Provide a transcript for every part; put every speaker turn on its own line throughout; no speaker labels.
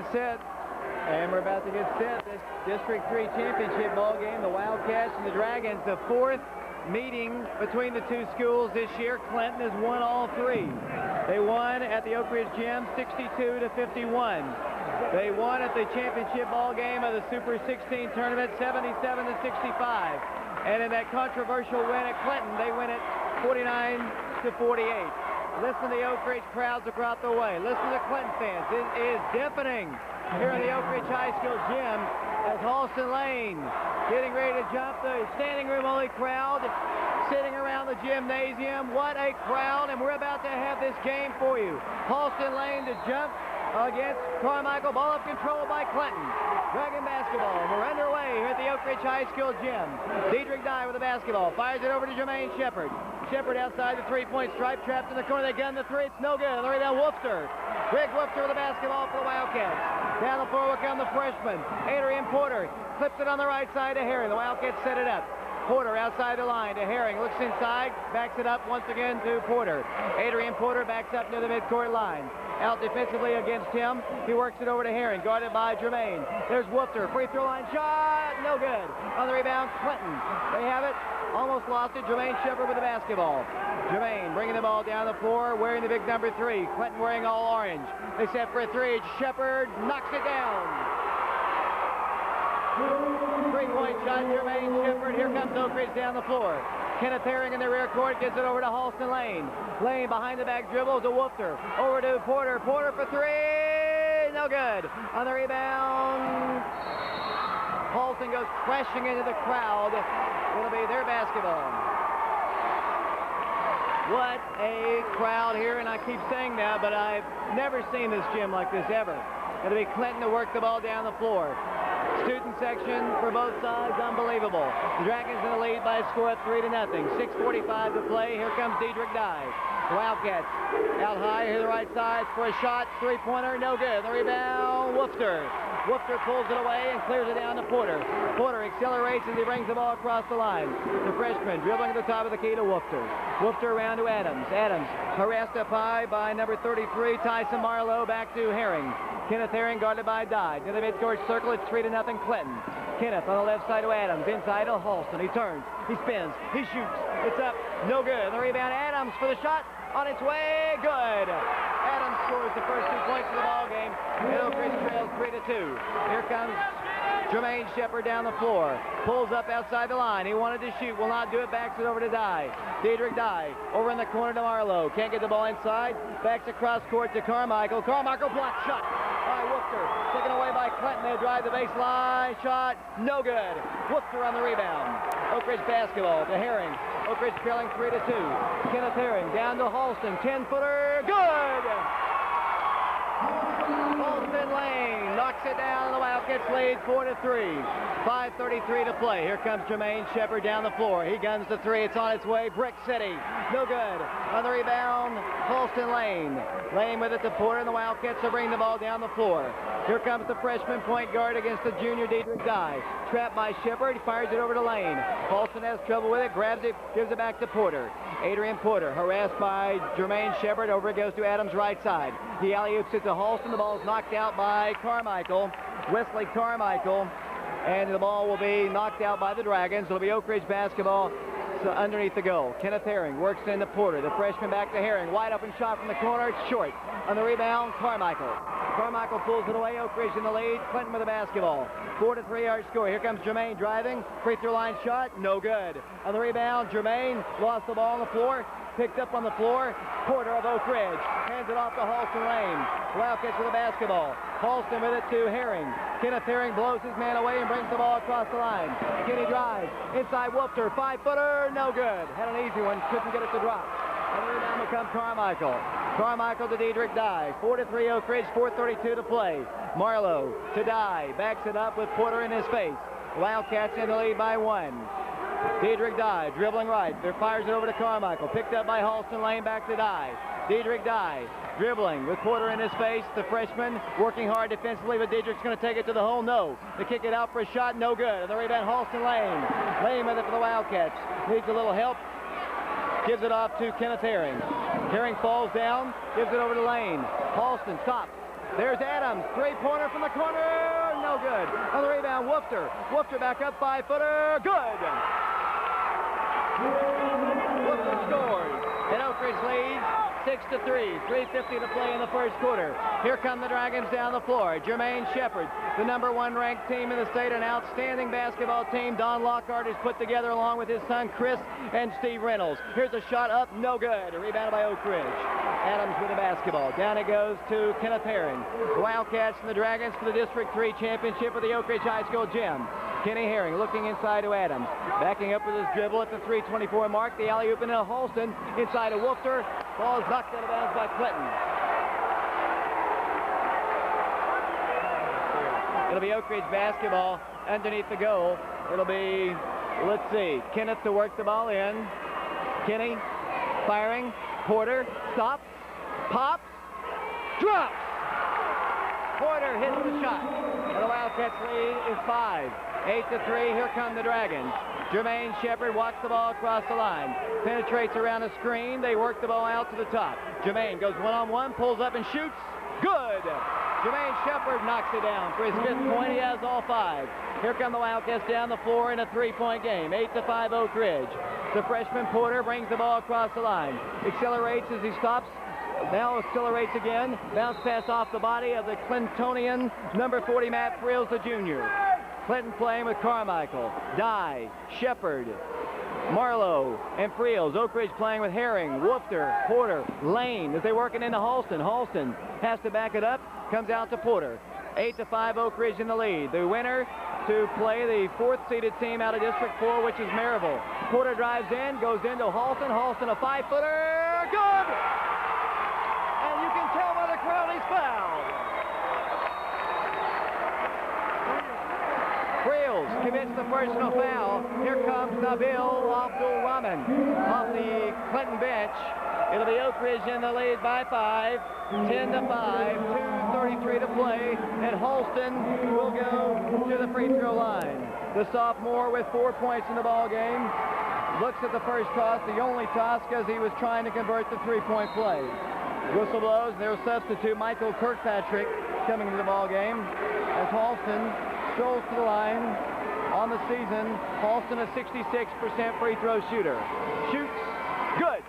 get set. And we're about to get set. This District 3 championship ball game, the Wildcats and the Dragons, the fourth meeting between the two schools this year. Clinton has won all three. They won at the Oak Ridge Gym 62-51. They won at the championship ball game of the Super 16 tournament 77-65. And in that controversial win at Clinton, they win it 49-48. Listen to the Oak Ridge crowds across the way. Listen to the Clinton fans. It is deafening here in the Oak Ridge High School gym as Halston Lane getting ready to jump. The standing room only crowd sitting around the gymnasium. What a crowd, and we're about to have this game for you. Halston Lane to jump against Carmichael. Ball up control by Clinton. Dragon basketball. We're underway here at the Oak Ridge High School gym. Diedrich Dye with the basketball. Fires it over to Jermaine Shepard. Shepard outside the three-point stripe. Trapped in the corner. They gun the three. It's no good. On the rebound, Woofter. Greg Woofter with the basketball for the Wildcats. Down the floor will come the freshman, Adrian Porter. Clips it on the right side to Herring. The Wildcats set it up. Porter outside the line to Herring. Looks inside. Backs it up once again to Porter. Adrian Porter backs up near the midcourt line. Out defensively against him. He works it over to Herring, guarded by Jermaine. There's Woofter. Free throw line shot. No good. On the rebound, Clinton. They have it. Almost lost it. Jermaine Shepard with the basketball. Jermaine bringing the ball down the floor, wearing the big number 3. Clinton wearing all orange. They set for a 3. Shepard knocks it down. Three-point shot, Jermaine Shepard. Here comes Oak Ridge down the floor. Kenneth Herring in the rear court gets it over to Halston Lane. Lane behind the back dribbles to Woofter. Over to Porter. Porter for 3. No good. On the rebound, Halston goes crashing into the crowd. It'll be their basketball. What a crowd here, and I keep saying that, but I've never seen this gym like this ever. It'll be Clinton to work the ball down the floor. Student section for both sides, unbelievable. The Dragons in the lead by a score of 3-0. 6:45 to play. Here comes Diedrich Dye. The Wildcats out high here the right side for a shot. Three-pointer, no good. The rebound, Woofter. Woofter pulls it away and clears it down to Porter. Porter accelerates as he brings the ball across the line. The freshman dribbling at the top of the key to Woofter. Woofter around to Adams. Adams harassed up high by number 33, Tyson Marlowe. Back to Herring. Kenneth Herring guarded by Dye. To the midcourt circle, it's 3-0 Clinton. Kenneth on the left side to Adams. Inside to Halston. He turns. He spins. He shoots. It's up. No good. The rebound, Adams for the shot. On its way. Good. Adams scores the first 2 points of the ball game. Oak Ridge trails 3-2. Here comes Jermaine Shepard down the floor. Pulls up outside the line. He wanted to shoot. Will not do it. Backs it over to Dye. Diedrich Dye over in the corner to Marlowe. Can't get the ball inside. Backs across court to Carmichael. Carmichael blocked shot by Woofter. Taken away by Clinton. They drive the baseline. Shot. No good. Woofter on the rebound. Oak Ridge basketball to Herring. Oak Ridge trailing 3-2. Kenneth Herring down to Halston. 10-footer. Good! Halston Lane knocks it down, and the Wildcats lead 4-3. 5:33 to play. Here comes Jermaine Shepard down the floor. He guns the 3. It's on its way. Brick City. No good. On the rebound, Halston Lane. Lane with it to Porter, and the Wildcats will bring the ball down the floor. Here comes the freshman point guard against the junior Diedrich Dye. Trapped by Shepard. He fires it over to Lane. Halston has trouble with it. Grabs it. Gives it back to Porter. Adrian Porter harassed by Jermaine Shepard. Over it goes to Adams' right side. He alley-oops it to Halston. The ball is knocked out by Carmichael. Wesley Carmichael. And the ball will be knocked out by the Dragons. It'll be Oak Ridge basketball underneath the goal. Kenneth Herring works into Porter. The freshman back to Herring. Wide open shot from the corner. It's short. On the rebound, Carmichael. Carmichael pulls it away. Oak Ridge in the lead. Clinton with the basketball. 4-3 our score. Here comes Jermaine driving. Free throw line shot. No good. On the rebound, Jermaine lost the ball on the floor. Picked up on the floor. Porter of Oak Ridge hands it off to Halston Lane. Wildcats with the basketball. Halston with it to Herring. Kenneth Herring blows his man away and brings the ball across the line. Kenny drives. Inside Woofter. 5-footer. No good. Had an easy one. Couldn't get it to drop. And the rebound will come Carmichael. Carmichael to Diedrich Dye. 4-3 Oak Ridge. 4:32 to play. Marlowe to Dye. Backs it up with Porter in his face. Wildcats in the lead by 1. Diedrich Dye dribbling right. There fires it over to Carmichael. Picked up by Halston Lane. Back to Dye. Diedrich Dye dribbling with Porter in his face. The freshman working hard defensively, but Diedrich's going to take it to the hole. No. They kick it out for a shot. No good. And the rebound, Halston Lane. Lane with it for the Wildcats. Needs a little help. Gives it off to Kenneth Herring. Herring falls down. Gives it over to Lane. Halston stops. There's Adams, three-pointer from the corner, no good. On the rebound, Woofter. Woofter back up, five-footer, good. Woofter scores, and Oak Ridge leads 6-3, 3:50 to play in the first quarter. Here come the Dragons down the floor. Jermaine Shepard, the #1 ranked team in the state, an outstanding basketball team. Don Lockhart is put together along with his son Chris and Steve Reynolds. Here's a shot up, no good. Rebounded by Oak Ridge. Adams with the basketball. Down it goes to Kenneth Herring. The Wildcats and the Dragons for the District 3 championship at the Oak Ridge High School gym. Kenny Herring looking inside to Adams. Backing up with his dribble at the 3:24 mark. The alley-oop into Halston. Inside to Woofter. Ball is knocked out of bounds by Clinton. It'll be Oak Ridge basketball underneath the goal. It'll be, let's see, Kenneth to work the ball in. Kenny firing. Porter stops, pops, drops. Porter hits the shot. And the Wildcats lead is 5. 8-3. Here come the Dragons. Jermaine Shepard walks the ball across the line. Penetrates around a screen. They work the ball out to the top. Jermaine goes one-on-one, pulls up and shoots. Good. Jermaine Shepard knocks it down for his 5th point. He has all 5. Here come the Wildcats down the floor in a 3-point game. 8-5 Oak Ridge. The freshman Porter brings the ball across the line. Accelerates as he stops. Now accelerates again. Bounce pass off the body of the Clintonian #40 Matt Friels, the junior. Clinton playing with Carmichael, Dye, Shepard, Marlowe, and Friels. Oak Ridge playing with Herring, Woofter, Porter, Lane as they working into Halston. Halston has to back it up, comes out to Porter. 8-5 Oak Ridge in the lead. The winner to play the 4th-seeded team out of District 4, which is Maryville. Porter drives in, goes into Halston. Halston a 5-footer, good! And you can tell by the crowd he's fouled. Friels commits the personal foul. Here comes Nabil Abdul-Rahman off the Clinton bench. It'll be Oak Ridge in the lead by 5, 10-5, 2:33 to play, and Halston will go to the free throw line. The sophomore with 4 points in the ball game looks at the first toss, the only toss because he was trying to convert the 3-point play. Whistle blows, and their substitute Michael Kirkpatrick coming into the ball game as Halston strolls to the line. On the season, Halston a 66% free throw shooter. Shoots, good.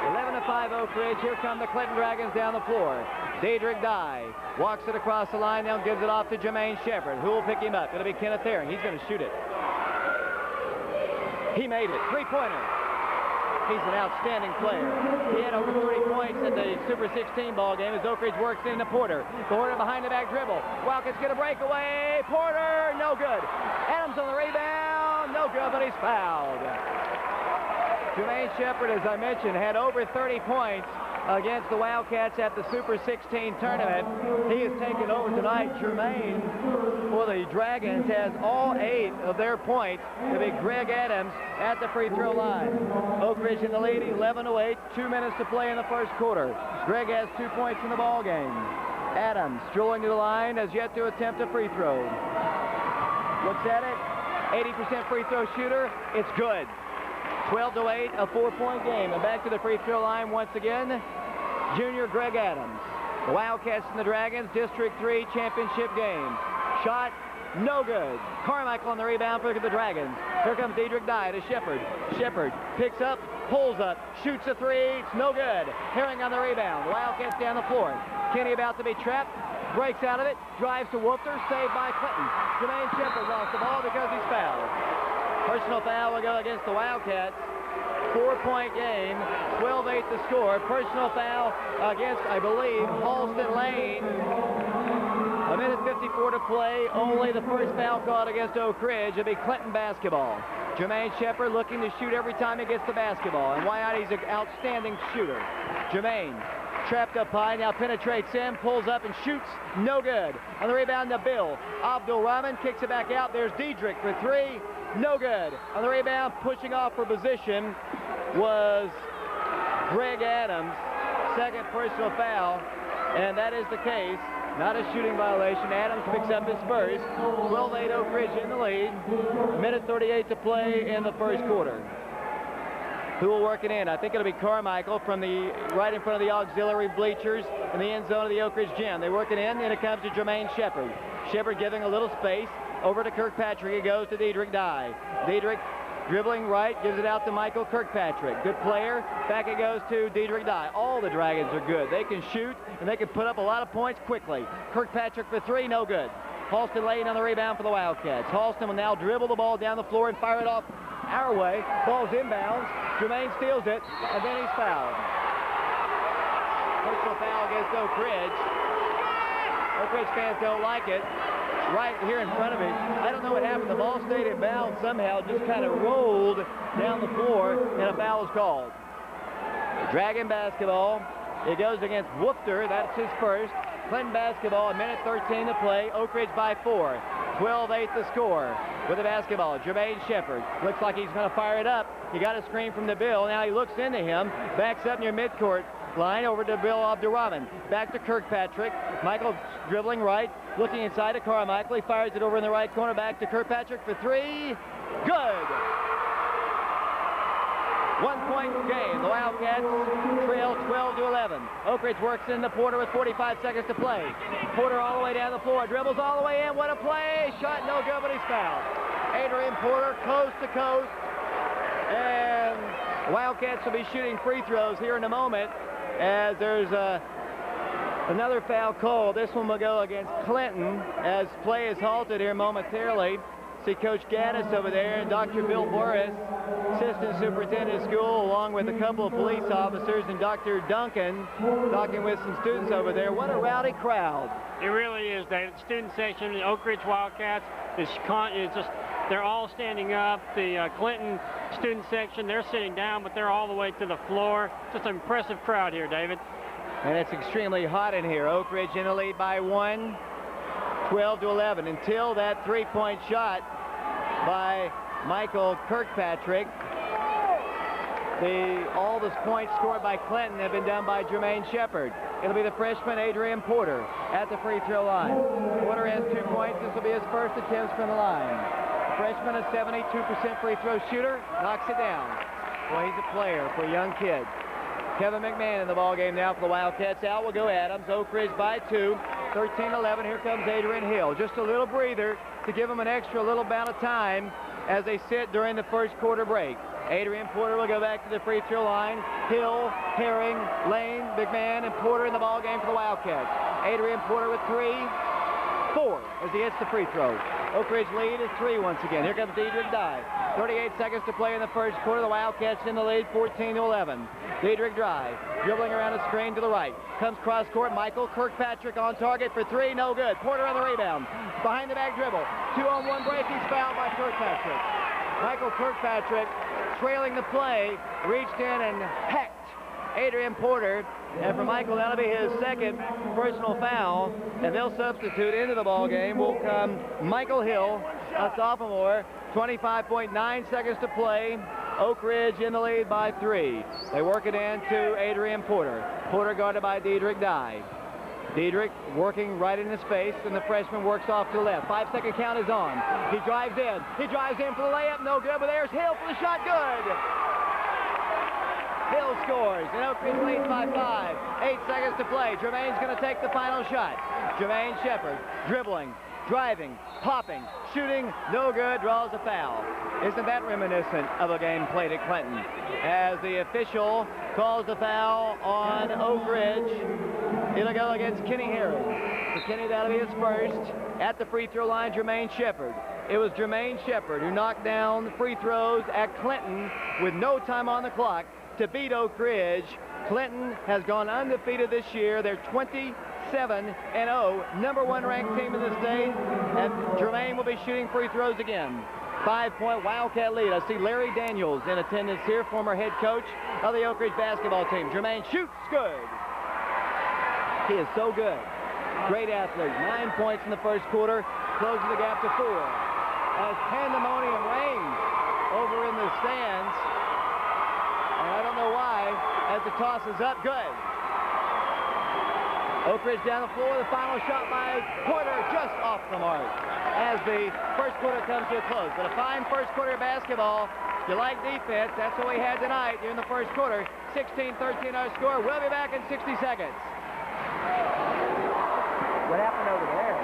11-5 Oak Ridge. Here come the Clinton Dragons down the floor. Daedric Dye walks it across the line, now gives it off to Jermaine Shepard. Who will pick him up? It'll be Kenneth Herring. He's going to shoot it. He made it. 3-pointer. He's an outstanding player. He had over 30 points in the Super 16 ball game as Oak Ridge works into Porter. Porter behind the back dribble. Wildcats get a breakaway. Porter, no good. Adams on the rebound, no good, but he's fouled. Jermaine Shepard, as I mentioned, had over 30 points against the Wildcats at the Super 16 tournament. He has taken over tonight. Jermaine, for the Dragons, has all 8 of their points to be Greg Adams at the free throw line. Oak Ridge in the lead, 11-8, 2 minutes to play in the first quarter. Greg has 2 points in the ball game. Adams strolling to the line, has yet to attempt a free throw. Looks at it, 80% free throw shooter, it's good. 12-8, a 4-point game. And back to the free throw line once again, junior Greg Adams. The Wildcats and the Dragons, District 3 championship game. Shot, no good. Carmichael on the rebound for the Dragons. Here comes Daedric Dye to Shepard. Shepard picks up, pulls up, shoots a 3, it's no good. Herring on the rebound. The Wildcats down the floor. Kenny about to be trapped, breaks out of it, drives to Woofter, saved by Clinton. Jermaine Shepard lost the ball because he's fouled. Personal foul will go against the Wildcats. 4-point game, 12-8 the score. Personal foul against, I believe, Halston Lane. A minute 54 to play. Only the first foul called against Oak Ridge. It'll be Clinton basketball. Jermaine Shepard looking to shoot every time he gets the basketball. And why not? He's an outstanding shooter. Jermaine trapped up high, now penetrates in, pulls up and shoots, no good. On the rebound, Nabil Abdul-Rahman kicks it back out. There's Daedric for 3, no good. On the rebound, pushing off for position was Greg Adams. Second personal foul, and that is the case. Not a shooting violation. Adams picks up his first. 12-8 Oak Ridge in the lead. Minute 38 to play in the first quarter. Who will work it in? I think it'll be Carmichael from right in front of the auxiliary bleachers in the end zone of the Oak Ridge Gym. They work it in, and it comes to Jermaine Shepard. Shepard giving a little space over to Kirkpatrick. It goes to Diedrich Dye. Diedrich dribbling right, gives it out to Michael Kirkpatrick. Good player. Back it goes to Diedrich Dye. All the Dragons are good. They can shoot, and they can put up a lot of points quickly. Kirkpatrick for three, no good. Halston laying on the rebound for the Wildcats. Halston will now dribble the ball down the floor and fire it off our way. Ball's inbounds. Jermaine steals it, and then he's fouled. Personal foul against Oak Ridge. Oak Ridge fans don't like it. Right here in front of me. I don't know what happened. The ball stayed in bounds somehow, just kind of rolled down the floor, and a foul was called. Dragon basketball. It goes against Woofter. That's his first. Clinton basketball, 1:13 to play. Oak Ridge by 4. 12-8 the score. With the basketball, Jermaine Shepard. Looks like he's going to fire it up. He got a screen from the Bill. Now he looks into him. Backs up near midcourt line over to Bill Abdurrahman. Back to Kirkpatrick. Michael dribbling right. Looking inside to Carmichael. He fires it over in the right corner. Back to Kirkpatrick for three. Good. 1-point game. The Wildcats trail 12-11. Oak Ridge works in the Porter with 45 seconds to play. Porter all the way down the floor. Dribbles all the way in. What a play. Shot no good, but he's fouled. Adrian Porter coast to coast. And Wildcats will be shooting free throws here in a moment as there's another foul called. This one will go against Clinton as play is halted here momentarily. See Coach Gaddis over there and Dr. Bill Boris, Assistant Superintendent of School, along with a couple of police officers, and Dr. Duncan talking with some students over there. What a rowdy crowd.
It really is. The student section, the Oak Ridge Wildcats, they're all standing up. The Clinton student section, they're sitting down, but they're all the way to the floor. Just an impressive crowd here, David.
And it's extremely hot in here. Oak Ridge in the lead by 1, 12-11, until that three-point shot by Michael Kirkpatrick. All the points scored by Clinton have been done by Jermaine Shepard. It'll be the freshman Adrian Porter at the free throw line. Porter has 2 points. This will be his first attempts from the line. The freshman, a 72% free throw shooter, knocks it down. Boy, he's a player for a young kid. Kevin McMahon in the ball game now for the Wildcats. Out will go Adams. Oak Ridge by 2. 13-11. Here comes Adrian Hill. Just a little breather to give him an extra little amount of time as they sit during the first quarter break. Adrian Porter will go back to the free throw line. Hill, Herring, Lane, McMahon, and Porter in the ball game for the Wildcats. Adrian Porter with 3, 4 as he hits the free throw. Oak Ridge lead is 3 once again. Here comes Diedrich Dye. 38 seconds to play in the first quarter. The Wildcats in the lead, 14-11. Diedrich Dye dribbling around a screen to the right. Comes cross court. Michael Kirkpatrick on target for 3. No good. Porter on the rebound. Behind the back dribble. 2-on-1 break. He's fouled by Kirkpatrick. Michael Kirkpatrick, trailing the play, reached in and hacked Adrian Porter. And for Michael, that'll be his second personal foul. And they'll substitute into the ball game. Will come Michael Hill, a sophomore. 25.9 seconds to play. Oak Ridge in the lead by 3. They work it in to Adrian Porter. Porter guarded by Diedrich Dye. Diedrich working right in his face, and the freshman works off to the left. 5-second count is on. He drives in. He drives in for the layup. No good, but there's Hill for the shot. Good. Hill scores, and Oak Ridge leads by 5. 8 seconds to play. Jermaine's going to take the final shot. Jermaine Shepard dribbling, driving, popping, shooting, no good, draws a foul. Isn't that reminiscent of a game played at Clinton? As the official calls the foul on Oak Ridge, it'll go against Kenny Herring. For Kenny, that'll be his first. At the free throw line, Jermaine Shepard. It was Jermaine Shepard who knocked down free throws at Clinton with no time on the clock to beat Oak Ridge. Clinton has gone undefeated this year. They're 27-0, #1 ranked team in the state, and Jermaine will be shooting free throws again. 5-point Wildcat lead. I see Larry Daniels in attendance here, former head coach of the Oak Ridge basketball team. Jermaine shoots good. He is so good. Great athlete. 9 points in the first quarter, closing the gap to 4. As pandemonium reigns over in the stands, and I don't know why, as the toss is up, good. Oak Ridge down the floor, the final shot by Porter just off the mark as the first quarter comes to a close. But a fine first quarter of basketball If you like defense, that's what we had tonight here in the first quarter. 16-13 our score. We'll be back in 60 seconds.
What happened over there?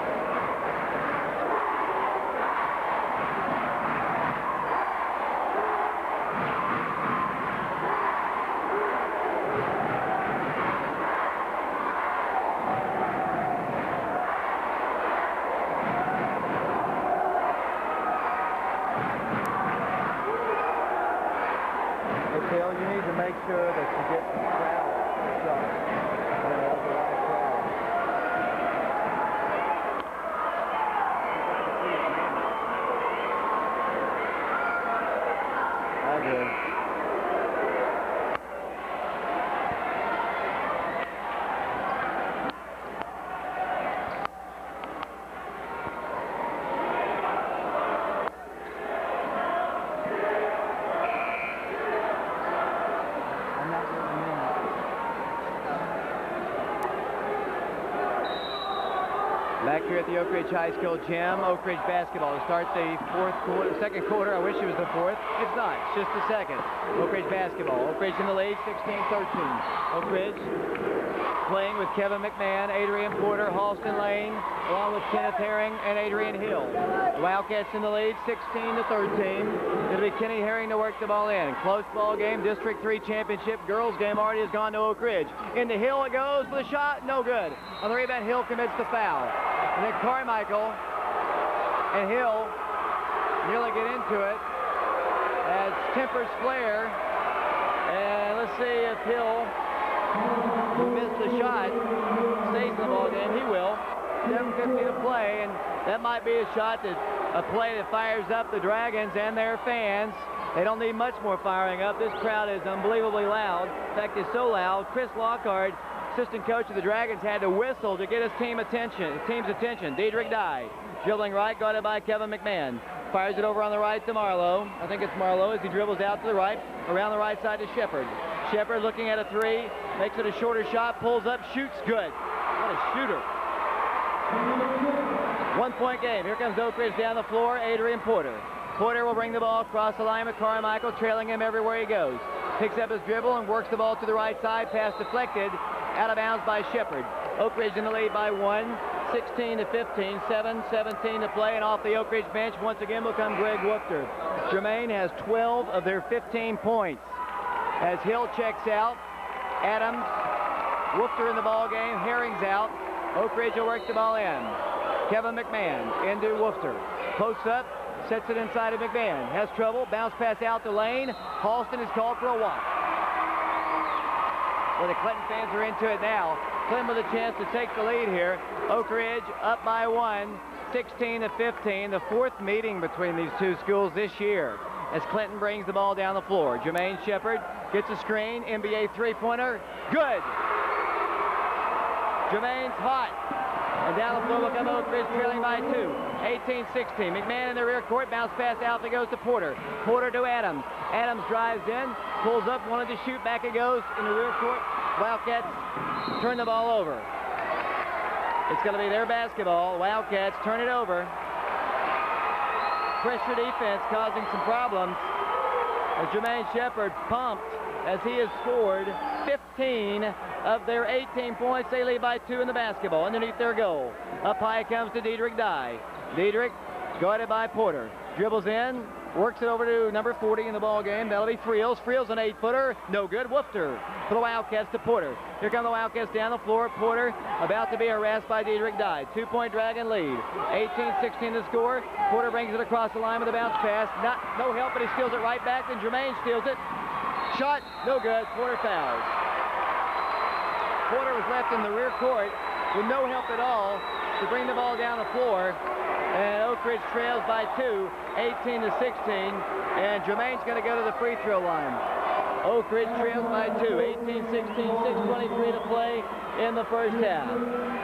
Phil, you need to make sure that you get the crowd. Back here at the Oak Ridge High School gym, Oak Ridge basketball to start the second quarter. I wish it was the fourth. It's not. It's just the second. Oak Ridge basketball. Oak Ridge in the lead, 16-13. Oak Ridge playing with Kevin McMahon, Adrian Porter, Halston Lane, along with Kenneth Herring and Adrian Hill. The Wildcats in the lead, 16-13. It'll be Kenny Herring to work the ball in. Close ball game. District 3 championship girls game already has gone to Oak Ridge. Into Hill it goes for the shot. No good. On the rebound, Hill commits the foul. And then Carmichael and Hill nearly get into it as tempers flare. And let's see if Hill, who missed the shot, stays in the ball game. He will. 7:50 to play, and that might be a play that fires up the Dragons and their fans. They don't need much more firing up. This crowd is unbelievably loud. In fact, it's so loud, Chris Lockhart, assistant coach of the Dragons, had to whistle to get his team's attention. Diedrich Dye, dribbling right, guarded by Kevin McMahon. Fires it over on the right to Marlowe. I think it's Marlowe as he dribbles out to the right, around the right side to Shepard. Shepard looking at a three, makes it a shorter shot, pulls up, shoots good. What a shooter. 1-point game. Here comes Oak Ridge down the floor, Adrian Porter. Porter will bring the ball across the line with Carmichael, trailing him everywhere he goes. Picks up his dribble and works the ball to the right side, pass deflected, out of bounds by Shepard. Oak Ridge in the lead by 1, 16-15, 7:17 to play, and off the Oak Ridge bench once again will come Greg Woofter. Germain has 12 of their 15 points. As Hill checks out, Adams, Woofter in the ball game, Herring's out. Oak Ridge will work the ball in. Kevin McMahon into Woofter. Posts up, sets it inside of McMahon. Has trouble, bounce pass out to Lane. Halston is called for a walk. Well, the Clinton fans are into it now. Clinton with a chance to take the lead here. Oak Ridge up by 1, 16-15. The fourth meeting between these two schools this year as Clinton brings the ball down the floor. Jermaine Shepard gets a screen, NBA three-pointer, good. Jermaine's hot. And down the floor will come Oak Ridge trailing by 2, 18-16. McMahon in the rear court, bounce pass out that goes to Porter. Porter to Adams. Adams drives in, pulls up, wanted to shoot, back it goes in the rear court. Wildcats turn the ball over. It's going to be their basketball. Wildcats turn it over. Pressure defense causing some problems. As Jermaine Shepard pumped as he has scored 15 of their 18 points. They lead by 2 in the basketball underneath their goal. Up high comes to Diedrich Dye. Diedrich guarded by Porter. Dribbles in, works it over to number 40 in the ball game. That'll be Friels. Friels an 8-footer. No good. Woofter for the Wildcats to Porter. Here come the Wildcats down the floor. Porter about to be harassed by Diedrich Dye. 2-point Dragon lead. 18-16 to score. Porter brings it across the line with a bounce pass. No help, but he steals it right back. Then Jermaine steals it. Shot, no good. Porter fouls. Porter was left in the rear court with no help at all to bring the ball down the floor. And Oak Ridge trails by 2, 18-16. And Jermaine's going to go to the free throw line. Oak Ridge trails by 2, 18-16, 6:23 to play in the first half.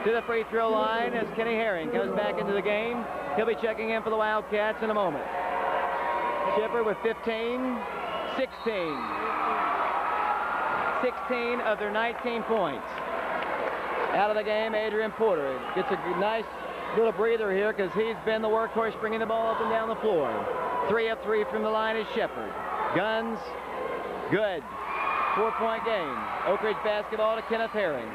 To the free throw line as Kenny Herring comes back into the game. He'll be checking in for the Wildcats in a moment. Shepard with 15, 16 of their 19 points. Out of the game, Adrian Porter gets a nice little breather here because he's been the workhorse bringing the ball up and down the floor. 3 of 3 from the line is Shepard. Guns, good. 4-point game. Oak Ridge basketball to Kenneth Herring.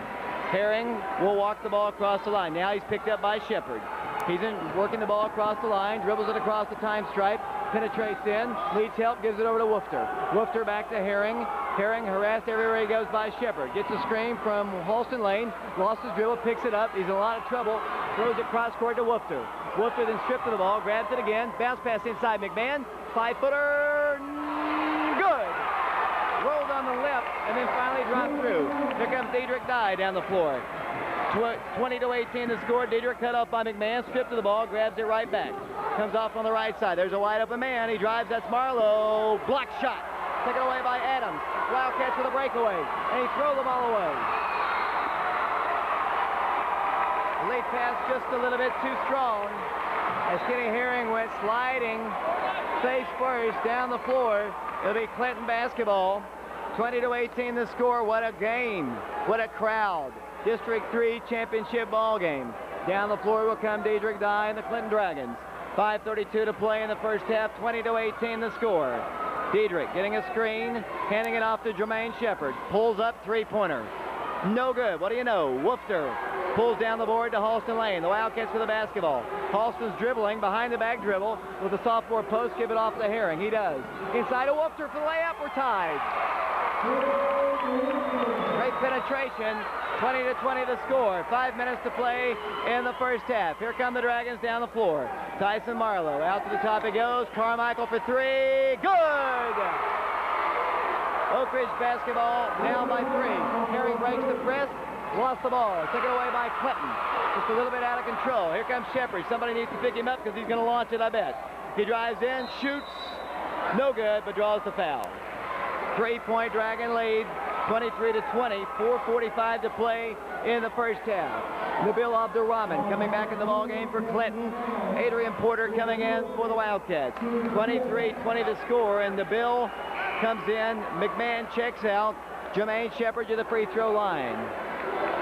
Herring will walk the ball across the line. Now he's picked up by Shepard. He's working the ball across the line, dribbles it across the time stripe, penetrates in, needs help, gives it over to Woofter. Woofter back to Herring. Herring harassed everywhere he goes by Shepard. Gets a screen from Halston Lane, lost his dribble, picks it up. He's in a lot of trouble, throws it cross court to Woofter. Woofter then stripped of the ball, grabs it again, bounce pass inside McMahon, 5-footer, good. Rolled on the left and then finally dropped through. Here comes Dedrick Dye down the floor. 20-18 the score. Dedrick cut off by McMahon, stripped of the ball, grabs it right back. Comes off on the right side. There's a wide open man. He drives, that's Marlowe. Block shot. Taken away by Adams. Wildcats with a breakaway. And he throws the ball away. Late pass just a little bit too strong as Kenny Herring went sliding face first down the floor. It'll be Clinton basketball. 20-18 the score. What a game. What a crowd. District 3 championship ball game. Down the floor will come Dedrick Dye and the Clinton Dragons. 5:32 to play in the first half. 20-18 the score. Dedrick getting a screen, handing it off to Jermaine Shepard. Pulls up, three-pointer. No good. What do you know? Woofter pulls down the board to Halston Lane. The Wildcats with the basketball. Halston's dribbling, behind the back dribble with the sophomore post. Give it off to Herring. He does. Inside of Woofter for the layup. We're tied. Great penetration. 20-20 the score. 5 minutes to play in the first half. Here come the Dragons down the floor. Tyson Marlowe out to the top he goes. Carmichael for three. Good! Oak Ridge basketball down by 3. Herring breaks the press. Lost the ball. Taken away by Clinton. Just a little bit out of control. Here comes Shepard. Somebody needs to pick him up because he's going to launch it, I bet. He drives in, shoots. No good, but draws the foul. 3-point Dragon lead. 23-20, 4:45 to play in the first half. Nabil Abdurrahman coming back in the ball game for Clinton. Adrian Porter coming in for the Wildcats. 23-20 to score, and Nabil comes in. McMahon checks out. Jermaine Shepard to the free throw line.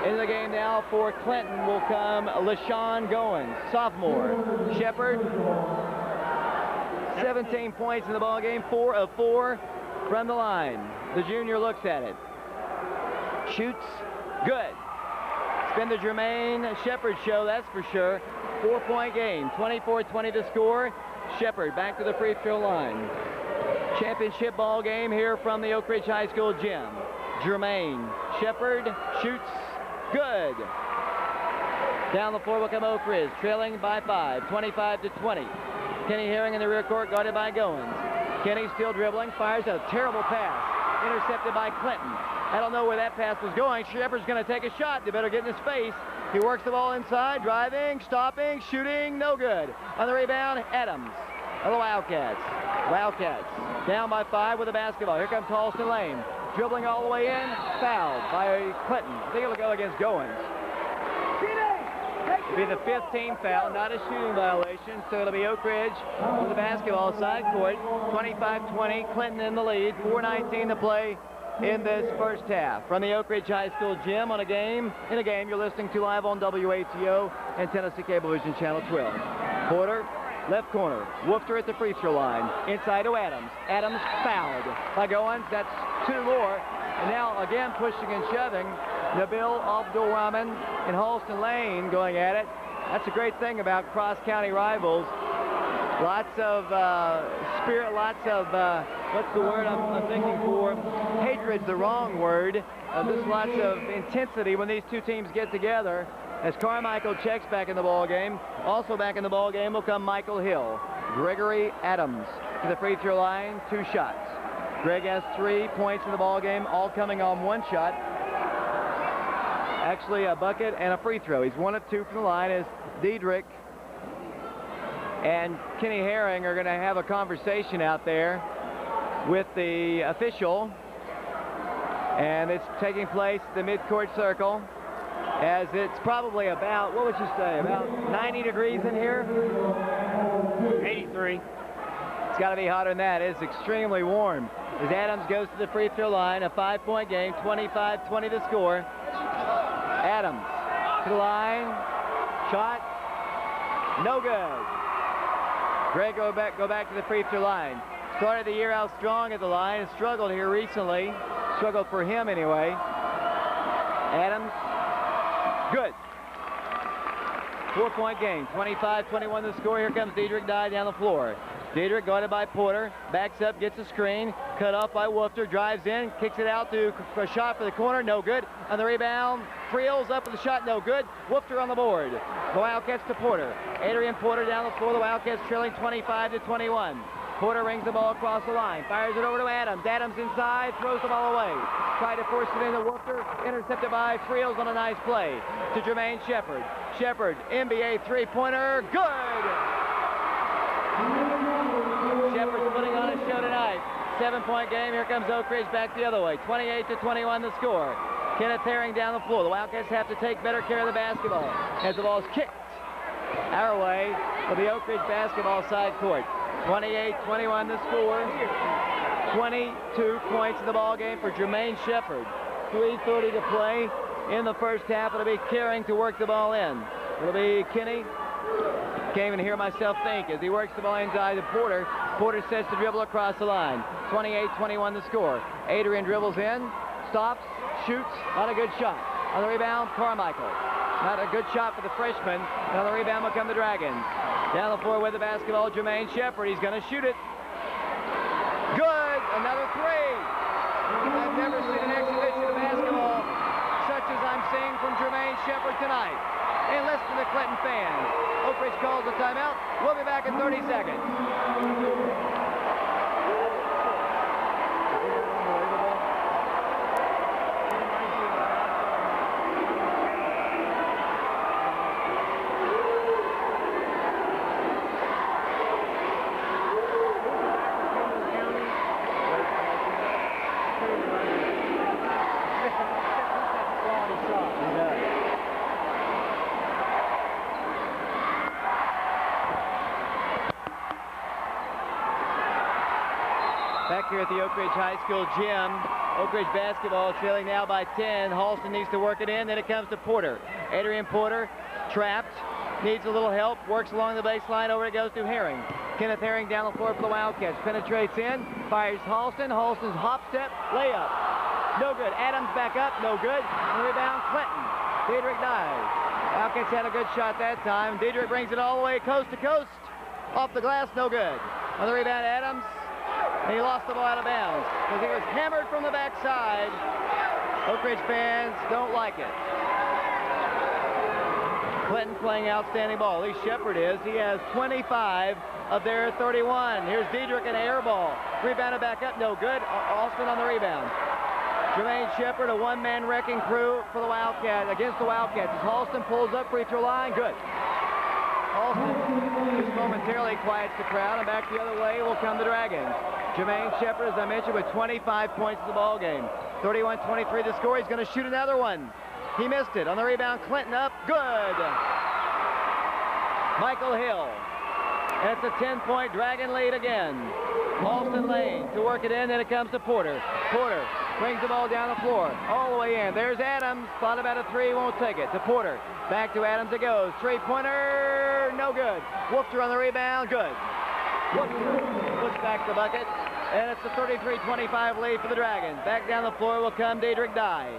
In the game now for Clinton will come LaShawn Goins, sophomore. Shepard, 17 points in the ball game, 4 of 4 from the line. The junior looks at it. Shoots, good. It's been the Jermaine Shepard show, that's for sure. 4-point game, 24-20 to score. Shepard back to the free throw line. Championship ball game here from the Oak Ridge High School gym. Jermaine Shepard shoots, good. Down the floor will come Oak Ridge, trailing by 5, 25-20. Kenny Herring in the rear court, guarded by Goins. Kenny still dribbling, fires a terrible pass, intercepted by Clinton. I don't know where that pass was going. Shepard's going to take a shot. They better get in his face. He works the ball inside, driving, stopping, shooting, no good. On the rebound, Adams of the Wildcats. Wildcats down by 5 with the basketball. Here comes Halston Lane. Dribbling all the way in, fouled by Clinton. I think it'll go against Goins. It'll be the 5th team foul, not a shooting violation, so it'll be Oak Ridge with the basketball side court. 25-20, Clinton in the lead, 4:19 to play in this first half. From the Oak Ridge High School gym in a game you're listening to live on WATO and Tennessee Cablevision Channel 12. Porter, left corner. Woofter at the free throw line. Inside to Adams. Adams fouled by Goins. That's 2 more. And now again pushing and shoving. Nabil Abdurrahman and Halston Lane going at it. That's a great thing about cross-county rivals. Lots of spirit, lots of, what's the word I'm thinking for? Hatred's the wrong word. There's lots of intensity when these two teams get together. As Carmichael checks back in the ball game. Also back in the ball game will come Michael Hill. Gregory Adams to the free throw line, 2 shots. Greg has 3 points in the ball game, all coming on 1 shot. Actually a bucket and a free throw. He's 1 of 2 from the line as Dedrick and Kenny Herring are going to have a conversation out there with the official. And it's taking place at the mid-court circle as it's probably about, what would you say, about 90 degrees in here?
83.
It's got to be hotter than that. It's extremely warm. As Adams goes to the free throw line, a 5-point game, 25-20 to score. Adams to the line, shot, no good. Greg go back to the free throw line. Started the year out strong at the line and struggled here recently. Struggled for him anyway. Adams, good. 4-point game, 25-21 the score. Here comes Diedrich Dye down the floor. Diedrich guarded by Porter, backs up, gets a screen, cut off by Woofter, drives in, kicks it out to a shot for the corner, no good. On the rebound, Friels up with the shot, no good. Woofter on the board. The Wildcats to Porter. Adrian Porter down the floor, the Wildcats trailing 25-21. Porter rings the ball across the line, fires it over to Adams. Adams inside, throws the ball away. Tried to force it into Woofter, intercepted by Friels on a nice play. To Jermaine Shepard. Shepard, NBA three-pointer, good! Shepard's putting on a show tonight. 7-point game, here comes Oak Ridge back the other way. 28-21 the score. Kenneth Herring down the floor. The Wildcats have to take better care of the basketball as the ball is kicked our way to the Oak Ridge basketball side court. 28-21 the score. 22 points in the ball game for Jermaine Shepard. 3:30 to play in the first half. It'll be Herring to work the ball in. It'll be Kenny. Can't even hear myself think as he works the ball inside to Porter. Porter sets the dribble across the line. 28-21 the score. Adrian dribbles in, stops, shoots, not a good shot. On the rebound, Carmichael. Not a good shot for the freshman. And on the rebound will come the Dragons. Down the floor with the basketball, Jermaine Shepard. He's going to shoot it. Good, another three. I've never seen an exhibition of basketball such as I'm seeing from Jermaine Shepard tonight. And listen to the Clinton fans. Oak Ridge calls the timeout. We'll be back in 30 seconds. Back here at the Oak Ridge High School gym, Oak Ridge basketball trailing now by 10. Halston needs to work it in, then it comes to Porter. Adrian Porter, trapped, needs a little help, works along the baseline, over it goes to Herring. Kenneth Herring down the floor for the Wildcats, penetrates in, fires Halston, Halston's hop step, layup, no good. Adams back up, no good. On the rebound, Clinton. Diedrich Dye. Wildcats had a good shot that time. Diedrich brings it all the way coast to coast, off the glass, no good. On the rebound, Adams. And he lost the ball out of bounds because he was hammered from the backside. Oak Ridge fans don't like it. Clinton playing outstanding ball. At least Shepard is. He has 25 of their 31. Here's Diedrich, an air ball. Rebounded back up, no good. Austin on the rebound. Jermaine Shepard, a one-man wrecking crew for the Wildcats, against the Wildcats. As Halston pulls up, free throw line, good. Halston just momentarily quiets the crowd, and back the other way will come the Dragons. Jermaine Shepard, as I mentioned, with 25 points in the ball game. 31-23 the score. He's going to shoot another one. He missed it. On the rebound, Clinton up. Good. Michael Hill. And it's a 10-point Dragon lead again. Halston Lane to work it in, then it comes to Porter. Porter brings the ball down the floor, all the way in. There's Adams. Thought about a three, won't take it. To Porter. Back to Adams it goes. Three-pointer, no good. Woofter on the rebound, good. Woofter puts back the bucket, and it's a 33-25 lead for the Dragons. Back down the floor will come Diedrich Dye.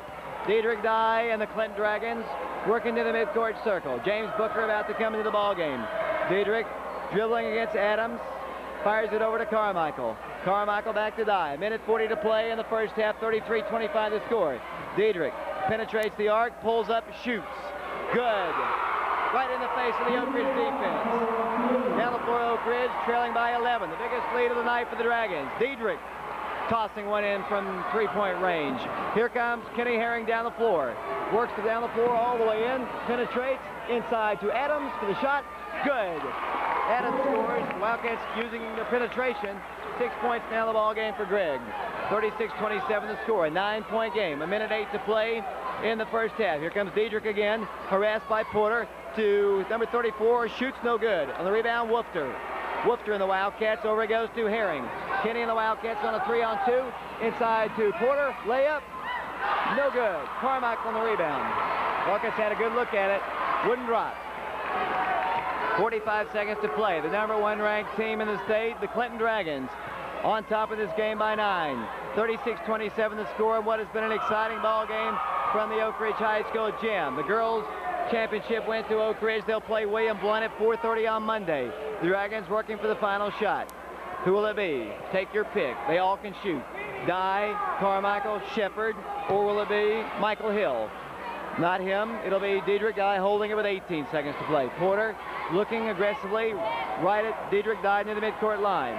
Diedrich Dye and the Clinton Dragons working to the midcourt circle. James Booker about to come into the ball game. Diedrich dribbling against Adams, fires it over to Carmichael. Carmichael back to Dye. Minute 40 to play in the first half, 33-25 the score. Diedrich penetrates the arc, pulls up, shoots. Good. Right in the face of the Oak Ridge defense. Down the floor, Oak Ridge trailing by 11. The biggest lead of the night for the Dragons. Diedrich tossing one in from three-point range. Here comes Kenny Herring down the floor. Works down the floor all the way in. Penetrates inside to Adams for the shot. Good. Adams scores. The Wildcats using their penetration. 6 points now in the ball game for Greg. 36-27 the score. A 9-point game. A minute 8 to play in the first half. Here comes Diedrich again. Harassed by Porter to number 34. Shoots no good. On the rebound, Woofter. Woofter and the Wildcats. Over it goes to Herring. Kenny and the Wildcats on a 3-on-2. Inside to Porter. Layup. No good. Carmichael on the rebound. Wildcats had a good look at it. Wouldn't drop. 45 seconds to play. The number 1 ranked team in the state, the Clinton Dragons, on top of this game by 9. 36-27 the score, and what has been an exciting ball game from the Oak Ridge High School gym. The girls' championship went to Oak Ridge. They'll play William Blount at 4:30 on Monday. The Dragons working for the final shot. Who will it be? Take your pick. They all can shoot. Dye, Carmichael, Shepard, or will it be Michael Hill? Not him. It'll be Diedrich Dye holding it with 18 seconds to play. Porter looking aggressively right at Diedrich Dye near the midcourt line.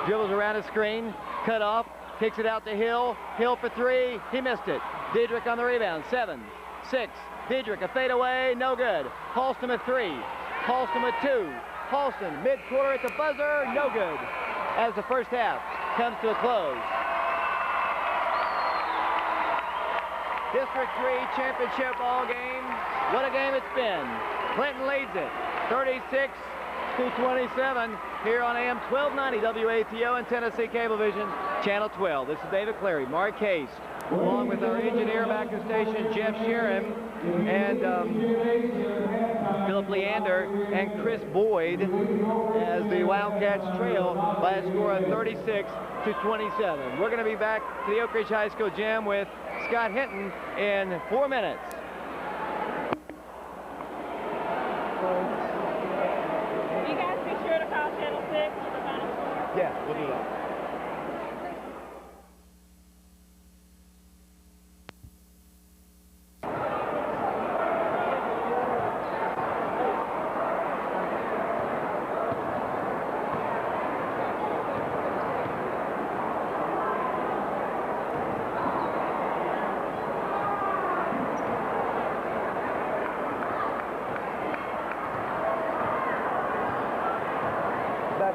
Dribbles around a screen, cut off, kicks it out to Hill. Hill for 3. He missed it. Diedrich on the rebound. 7, 6. Diedrich, a fadeaway, no good. Halston at 3. Halston at 2. Halston, mid-quarter at the buzzer, no good. As the first half comes to a close. District 3 championship ball game. What a game it's been. Clinton leads it, 36-27 here on AM 1290 WATO and Tennessee Cablevision, Channel 12. This is David Clary, Mark Case, along with our engineer back at station, Jeff Sharon, and Philip Leander and Chris Boyd, as the Wildcats trail by a score of 36-27. We're going to be back to the Oak Ridge High School gym with Scott Hinton in 4 minutes.
You guys be sure to call Channel 6 for the final score.
Yeah, we'll do that.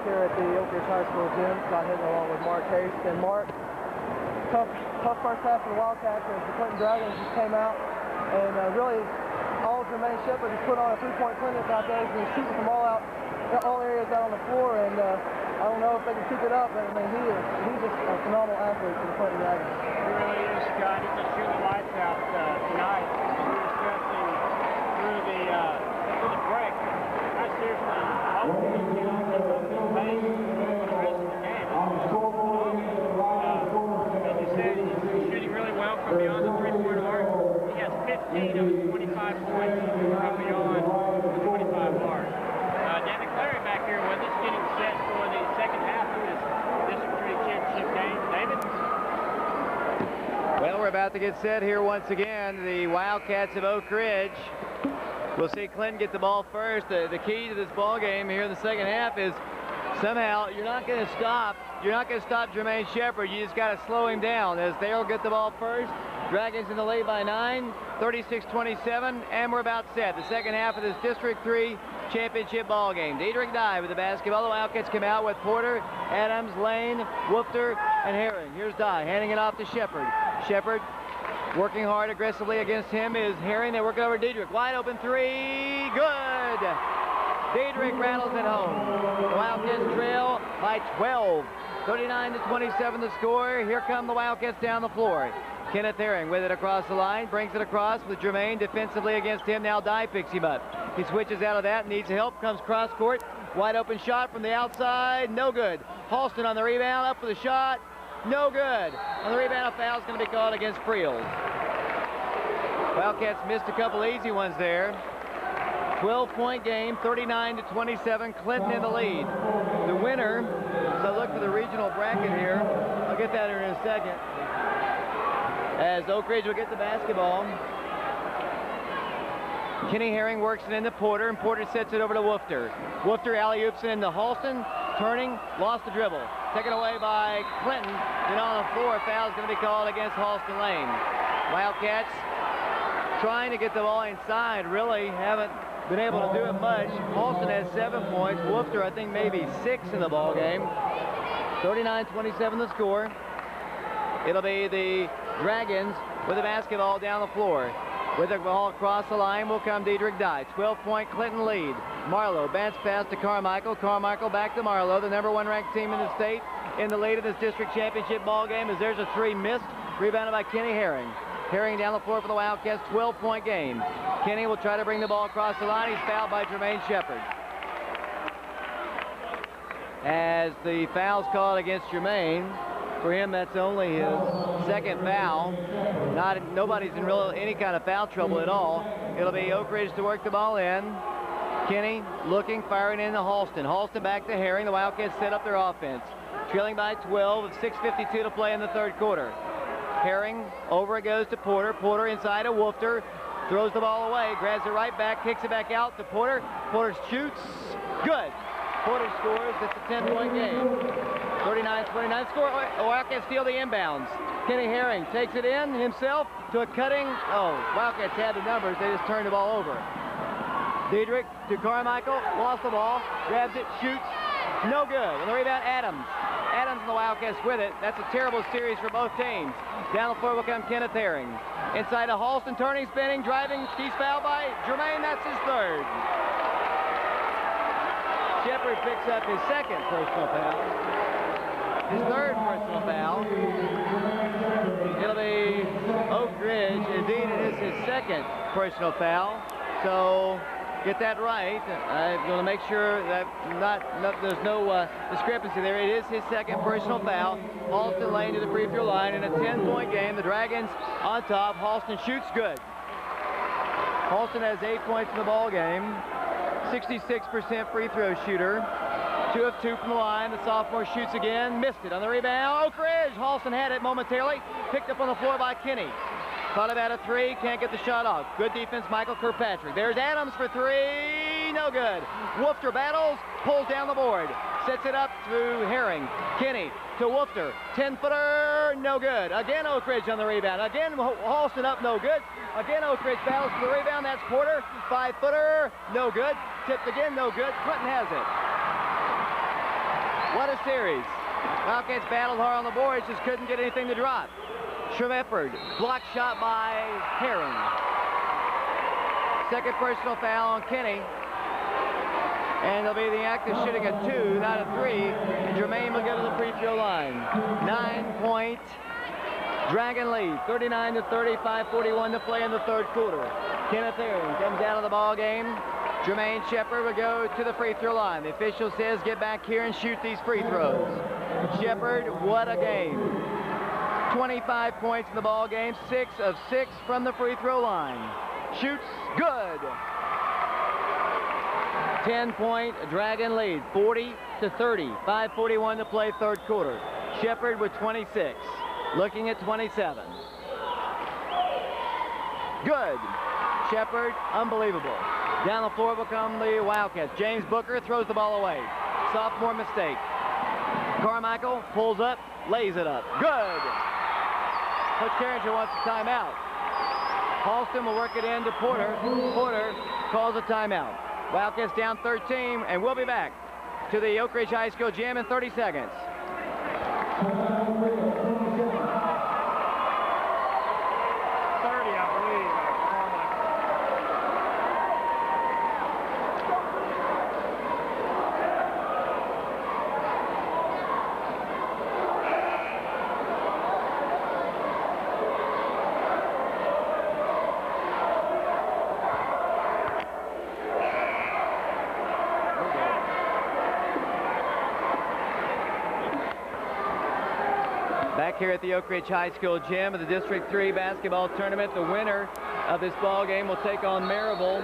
Here at the Oak Ridge High School gym, Scott Hinton along with Mark Case. And Mark, tough first half for the Wildcats as the Clinton Dragons just came out and really all Jermaine Shepard has put on a three-point clinic out there. He's shooting from all areas out on the floor, and I don't know if they can keep it up, but I mean he's just a phenomenal athlete for the Clinton Dragons.
He really is, Scott. He's just shooting the lights out tonight. We were discussing through the break. I seriously hope he can get on the base for the rest of the game. As you said, he's shooting really well from beyond the three-point arc. He has 15 of his 25 points from beyond the 25 mark. David Clary back here with us, getting set for the second half of this District 3 championship game. David?
Well, we're about to get set here once again. The Wildcats of Oak Ridge. We'll see Clinton get the ball first. The key to this ball game here in the second half is somehow you're not going to stop. You're not going to stop Jermaine Shepard. You just got to slow him down as they'll get the ball first. Dragons in the lead by 9, 36-27, and we're about set. The second half of this District 3 championship ball game. Diedrich Dye with the basketball. The Wildcats come out with Porter, Adams, Lane, Woofter, and Herring. Here's Dye handing it off to Shepard. Shepard working hard aggressively against him is Herring. They work over Diedrich. Wide open 3. Good. Diedrich rattles it home. The Wildcats trail by 12. 39-27 the score. Here come the Wildcats down the floor. Kenneth Herring with it across the line. Brings it across with Jermaine defensively against him. Now Dye picks him up. He switches out of that. Needs help. Comes cross court. Wide open shot from the outside. No good. Halston on the rebound. Up for the shot. No good. On the rebound, a foul is going to be called against Friels. Wildcats missed a couple easy ones there. 12-point game, 39-27. Clinton in the lead. The winner, so look for the regional bracket here. I'll get that here in a second. As Oak Ridge will get the basketball. Kenny Herring works it into Porter, and Porter sets it over to Woofter. Woofter alley-oops it into Halston. Turning, lost the dribble. Taken away by Clinton. And on the floor, foul is going to be called against Halston Lane. Wildcats trying to get the ball inside. Really haven't been able to do it much. Halston has 7 points. Woofter, I think, maybe 6 in the ball game. 39-27 the score. It'll be the Dragons with the basketball down the floor. With the ball across the line will come Diedrich Dye. 12-point Clinton lead. Marlowe bounce pass to Carmichael. Carmichael back to Marlowe, the #1 ranked team in the state, in the lead of this district championship ball game as there's a 3 missed. Rebounded by Kenny Herring. Herring down the floor for the Wildcats, 12-point game. Kenny will try to bring the ball across the line. He's fouled by Jermaine Shepard. as the foul's called against Jermaine. For him, that's only his second foul. Nobody's in any kind of foul trouble at all. It'll be Oak Ridge to work the ball in. Kenny looking, firing into Halston. Halston back to Herring. The Wildcats set up their offense. Trailing by 12 with 6:52 to play in the third quarter. Herring, over it goes to Porter. Porter inside of Wolfter. Throws the ball away, grabs it right back, kicks it back out to Porter. Porter shoots. Good. Porter scores. It's a 10-point game. 39-29 score. Wildcats steal the inbounds. Kenny Herring takes it in himself to a cutting. Oh, Wildcats had the numbers. They just turned the ball over. Diedrich to Carmichael. Lost the ball. Grabs it. Shoots. No good. And the rebound, Adams. Adams and the Wildcats with it. That's a terrible series for both teams. Down the floor will come Kenneth Herring. Inside of Halston, turning, spinning, driving. He's fouled by Jermaine. That's his third. Shepard picks up his second personal foul. His third personal foul. It'll be Oak Ridge. Indeed, it is his second personal foul. So get that right. I'm going to make sure that there's no discrepancy there. It is his second personal foul. Halston lane to the free throw line in a 10-point game. The Dragons on top. Halston shoots good. Halston has 8 points in the ball game. 66% free throw shooter. 2 of 2 from the line. The sophomore shoots again. Missed it on the rebound. Oak Ridge. Halston had it momentarily. Picked up on the floor by Kenny. Thought about a three. Can't get the shot off. Good defense, Michael Kirkpatrick. There's Adams for three. No good. Wolfter battles. Pulls down the board. Sets it up to Herring. Kenny to Wolfter. 10-footer. No good. Again, Oak Ridge on the rebound. Again, Halston up. No good. Again, Oak Ridge battles for the rebound. That's Porter. 5-footer. No good. Tipped again. No good. Clinton has it. What a series. Wildcats battled hard on the boards. Just couldn't get anything to drop. Shreveport, block shot by Herring. Second personal foul on Kenny. And it'll be the act of shooting a 2, not a 3. And Jermaine will go to the free throw line. 9-point Dragon lead. 39-30, 5:41 to play in the third quarter. Kenneth Herring comes out of the ball game. Jermaine Shepard will go to the free throw line. The official says get back here and shoot these free throws. Shepard, what a game. 25 points in the ball game, 6 of 6 from the free throw line. Shoots good. 10-point Dragon lead, 40-30, 5:41 to play third quarter. Shepard with 26, looking at 27. Good. Shepard, unbelievable. Down the floor will come the Wildcats. James Booker throws the ball away. Sophomore mistake. Carmichael pulls up, lays it up. Good. Coach Carringer wants a timeout. Halston will work it in to Porter. Porter calls a timeout. Wildcats down 13, and we'll be back to the Oak Ridge High School gym in 30 seconds.
30, I believe.
Back here at the Oak Ridge High School gym of the District 3 basketball tournament. The winner of this ball game will take on Maryville.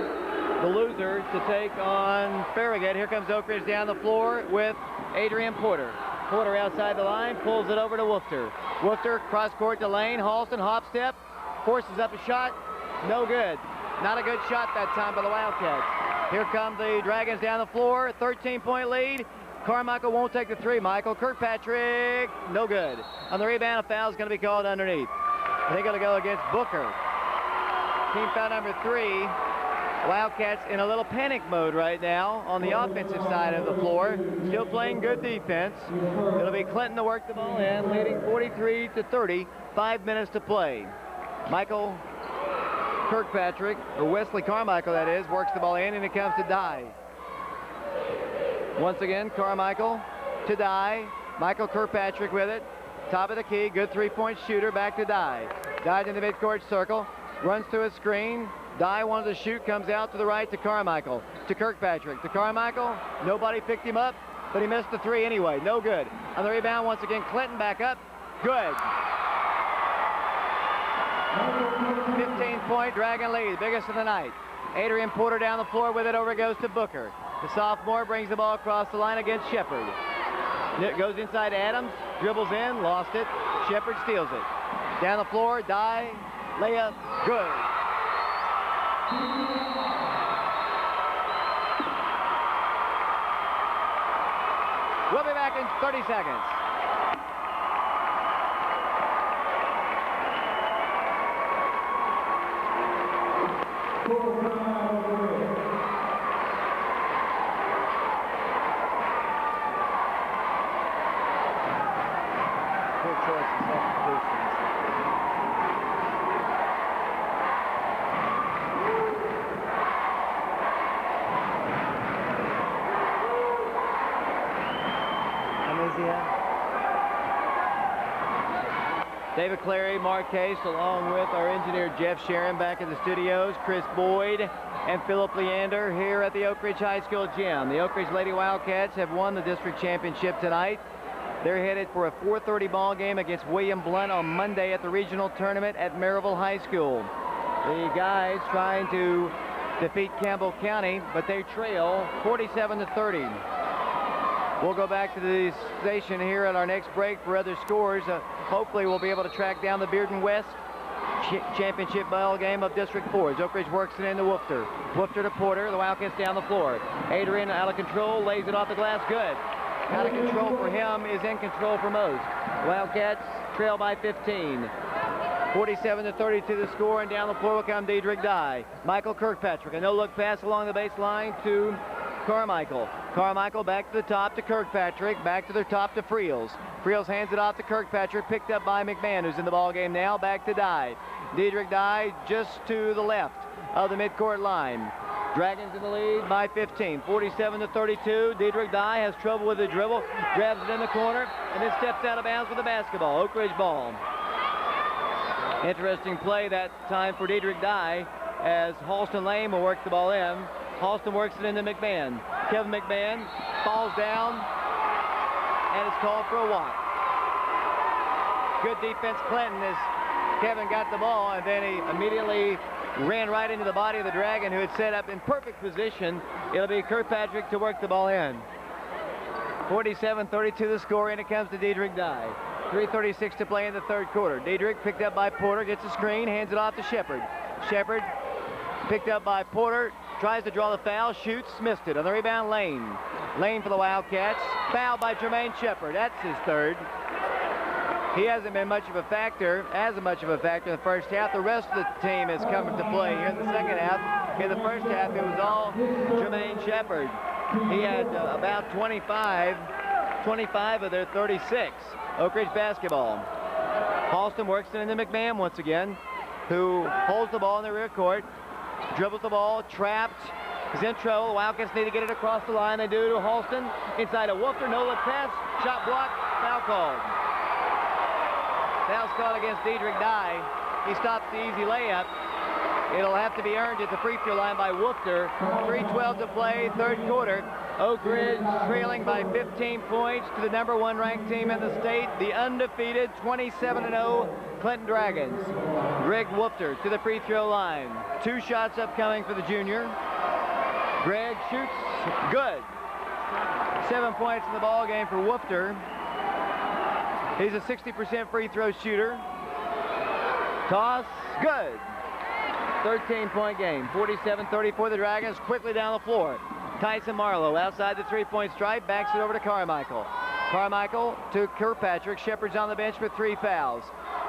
The loser to take on Farragut. Here comes Oak Ridge down the floor with Adrian Porter. Porter outside the line, pulls it over to Wolfter. Wolfter cross court to Lane. Halston hop step, forces up a shot. No good. Not a good shot that time by the Wildcats. Here come the Dragons down the floor. 13-point lead. Carmichael won't take the three. Michael Kirkpatrick, no good. On the rebound, a foul is going to be called underneath. They're going to go against Booker. Team foul number 3. Wildcats in a little panic mode right now on the offensive side of the floor. Still playing good defense. It'll be Clinton to work the ball in, leading 43-30. 5 minutes to play. Michael Kirkpatrick, or Wesley Carmichael that is, works the ball in, and it comes to Dye. Once again, Carmichael to Dye. Michael Kirkpatrick with it. Top of the key, good three-point shooter, back to Dye. Dye in the midcourt circle, runs to a screen. Dye wanted to shoot, comes out to the right to Carmichael. To Kirkpatrick, to Carmichael. Nobody picked him up. but he missed the three anyway. No good. On the rebound, once again, Clinton back up. Good. 15-point Dragon lead, biggest of the night. Adrian Porter down the floor with it, over goes to Booker. The sophomore brings the ball across the line against Shepard. It goes inside Adams, dribbles in, lost it. Shepard steals it. Down the floor, Dye, layup, good. We'll be back in 30 seconds. David Clary, Mark Case, along with our engineer Jeff Sharon back in the studios, Chris Boyd and Philip Leander here at the Oak Ridge High School gym. The Oak Ridge Lady Wildcats have won the district championship tonight. They're headed for a 4:30 ball game against William Blount on Monday at the regional tournament at Maryville High School. The guys trying to defeat Campbell County, but they trail 47-30. We'll go back to the station here at our next break for other scores. Hopefully we'll be able to track down the Bearden West championship ball game of District 4. As Oak Ridge works it into Woofter. Woofter to Porter. The Wildcats down the floor. Adrian out of control, lays it off the glass. Good. Out of control for him is in control for most. Wildcats trail by 15. 47-32 the score, and down the floor will come Dedrick Dye. Michael Kirkpatrick. A no-look pass along the baseline to Carmichael. Carmichael back to the top to Kirkpatrick, back to the top to Friels. Friels hands it off to Kirkpatrick, picked up by McMahon, who's in the ball game now, back to Dye. Dedrick Dye just to the left of the midcourt line. Dragons in the lead by 15, 47-32. Dedrick Dye has trouble with the dribble, grabs it in the corner, and then steps out of bounds with the basketball. Oak Ridge ball. Interesting play that time for Dedrick Dye as Halston Lane will work the ball in. Halston works it into McMahon. Kevin McMahon falls down and is called for a walk. Good defense, Clinton, as Kevin got the ball, and then he immediately ran right into the body of the Dragon, who had set up in perfect position. It'll be Kirkpatrick to work the ball in. 47-32 the score, and it comes to Dedrick Dye. 3:36 to play in the third quarter. Dedrick picked up by Porter, gets a screen, hands it off to Shepard. Shepard picked up by Porter, tries to draw the foul, shoots, missed it. On the rebound, Lane. Lane for the Wildcats. Fouled by Jermaine Shepard. That's his third. He hasn't been much of a factor, in the first half. The rest of the team has come into play here in the second half. In the first half, it was all Jermaine Shepard. He had about 25 of their 36. Oak Ridge basketball. Halston works it into McMahon once again, who holds the ball in the rear court, dribbles the ball, trapped, is in trouble. The Wildcats need to get it across the line. They do to Halston. Inside a Woofter, no-look pass, shot blocked, foul called. Foul's called against Dedrick Dye. He stops the easy layup. It'll have to be earned at the free throw line by Woofter. 3:12 to play, third quarter. Oak Ridge trailing by 15 points to the #1 ranked team in the state, the undefeated 27-0 Clinton Dragons. Greg Woofter to the free throw line. 2 shots upcoming for the junior. Greg shoots, good. 7 points in the ball game for Woofter. He's a 60% free throw shooter. Toss, good. 13-point game. 47-34 the Dragons, quickly down the floor. Tyson Marlowe outside the three-point stripe, backs it over to Carmichael. Carmichael to Kirkpatrick. Shepard's on the bench with 3 fouls.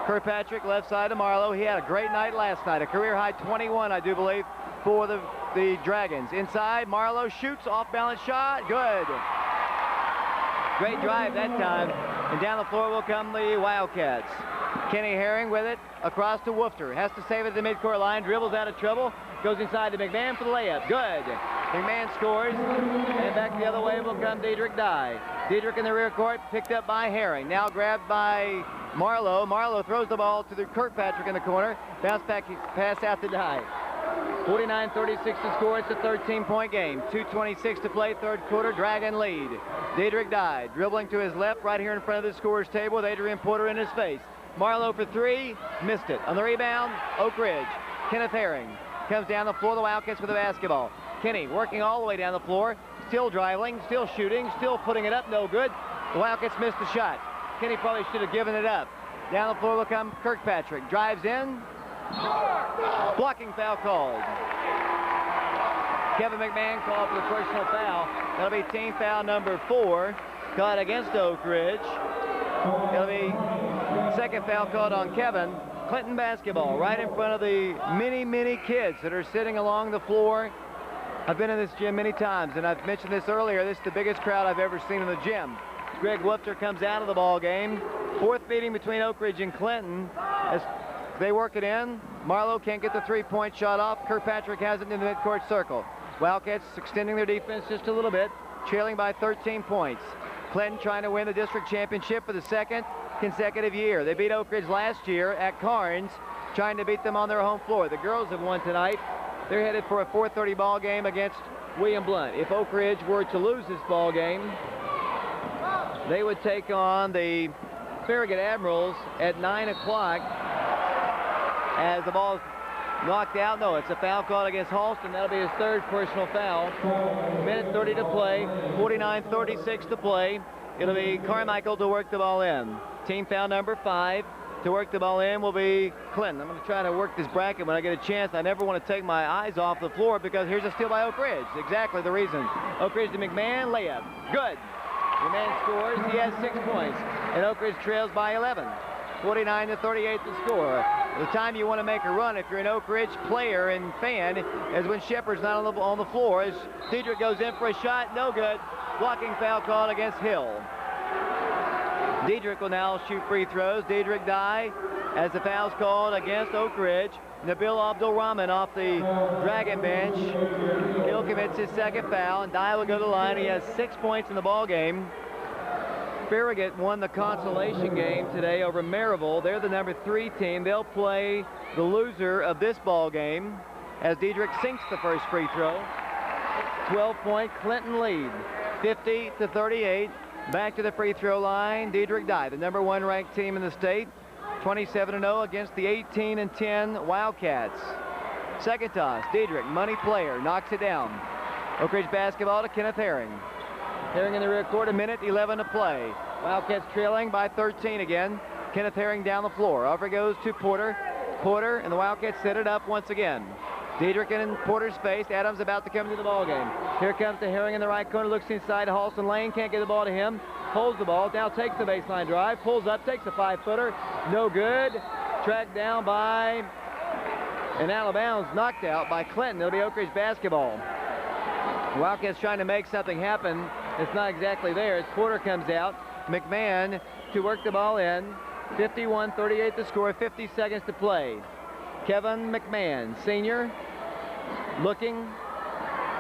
Kirkpatrick left side to Marlowe. He had a great night last night, a career-high 21, I do believe, for the Dragons. Inside, Marlowe shoots, off-balance shot, good. Great drive that time, and down the floor will come the Wildcats. Kenny Herring with it, across to Woofter. Has to save it at the midcourt line, dribbles out of trouble, goes inside to McMahon for the layup, good. McMahon scores, and back the other way will come Dedrick Dye. Dedrick in the rear court, picked up by Herring. Now grabbed by Marlowe. Marlowe throws the ball to the Kirkpatrick in the corner. Bounce back pass out to Dye. 49-36 to score. It's a 13-point game. 2:26 to play, third quarter. Dragon lead. Diedrich Dye dribbling to his left right here in front of the scorer's table with Adrian Porter in his face. Marlowe for three, missed it. On the rebound, Oak Ridge. Kenneth Herring comes down the floor, the Wildcats with the basketball. Kenny working all the way down the floor, still driving, still shooting, still putting it up, no good. The Wildcats missed the shot. Kenny probably should have given it up. Down the floor will come Kirkpatrick. Drives in. Blocking foul called. Kevin McMahon called for the personal foul. That'll be team foul number 4, caught against Oak Ridge. It'll be second foul called on Kevin. Clinton basketball right in front of the many kids that are sitting along the floor. I've been in this gym many times, and I've mentioned this earlier. This is the biggest crowd I've ever seen in the gym. Greg Woofter comes out of the ball game. Fourth meeting between Oak Ridge and Clinton. As they work it in, Marlowe can't get the three-point shot off. Kirkpatrick has it in the midcourt circle. Wildcats extending their defense just a little bit, trailing by 13 points. Clinton trying to win the district championship for the second consecutive year. They beat Oak Ridge last year at Carnes, trying to beat them on their home floor. The girls have won tonight. They're headed for a 4:30 ball game against William Blount. If Oak Ridge were to lose this ball game, they would take on the Farragut Admirals at 9 o'clock as the ball is knocked out. No, it's a foul called against Halston. That'll be his third personal foul. Minute 30 to play, 49-36 to play. It'll be Carmichael to work the ball in. Team foul number 5 to work the ball in will be Clinton. I'm going to try to work this bracket when I get a chance. I never want to take my eyes off the floor because here's a steal by Oak Ridge. Exactly the reason. Oak Ridge to McMahon, layup. Good. McMahon scores. He has 6 points. And Oak Ridge trails by 11. 49-38 to score. The time you want to make a run if you're an Oak Ridge player and fan is when Shepard's not on the floor. As Diedrich goes in for a shot, no good. Blocking foul called against Hill. Diedrich will now shoot free throws. Diedrich Dye as the foul's called against Oak Ridge. Nabil Abdul-Rahman off the Dragon bench. Hill commits his second foul, and Dye will go to the line. He has 6 points in the ball game. Farragut won the consolation game today over Maryville. They're the number 3 team. They'll play the loser of this ball game as Diedrich sinks the first free throw. 12-point Clinton lead, 50-38. Back to the free throw line, Diedrich Dye, the number 1 ranked team in the state, 27-0 against the 18-10 Wildcats. Second toss, Diedrich, money player, knocks it down. Oak Ridge basketball to Kenneth Herring. Herring in the rear court, a minute 11 to play. Wildcats trailing by 13 again. Kenneth Herring down the floor. Over goes to Porter. Porter and the Wildcats set it up once again. Diedrich in Porter's face. Adams about to come into the ball game. Here comes the Herring in the right corner. Looks inside Halston Lane. Can't get the ball to him. Holds the ball. Now takes the baseline drive. Pulls up. Takes a 5-footer. No good. Tracked down by and out of bounds. Knocked out by Clinton. It'll be Oak Ridge basketball. Wildcats trying to make something happen. It's not exactly there as Porter comes out. McMahon to work the ball in. 51-38 to score. 50 seconds to play. Kevin McMahon, senior, looking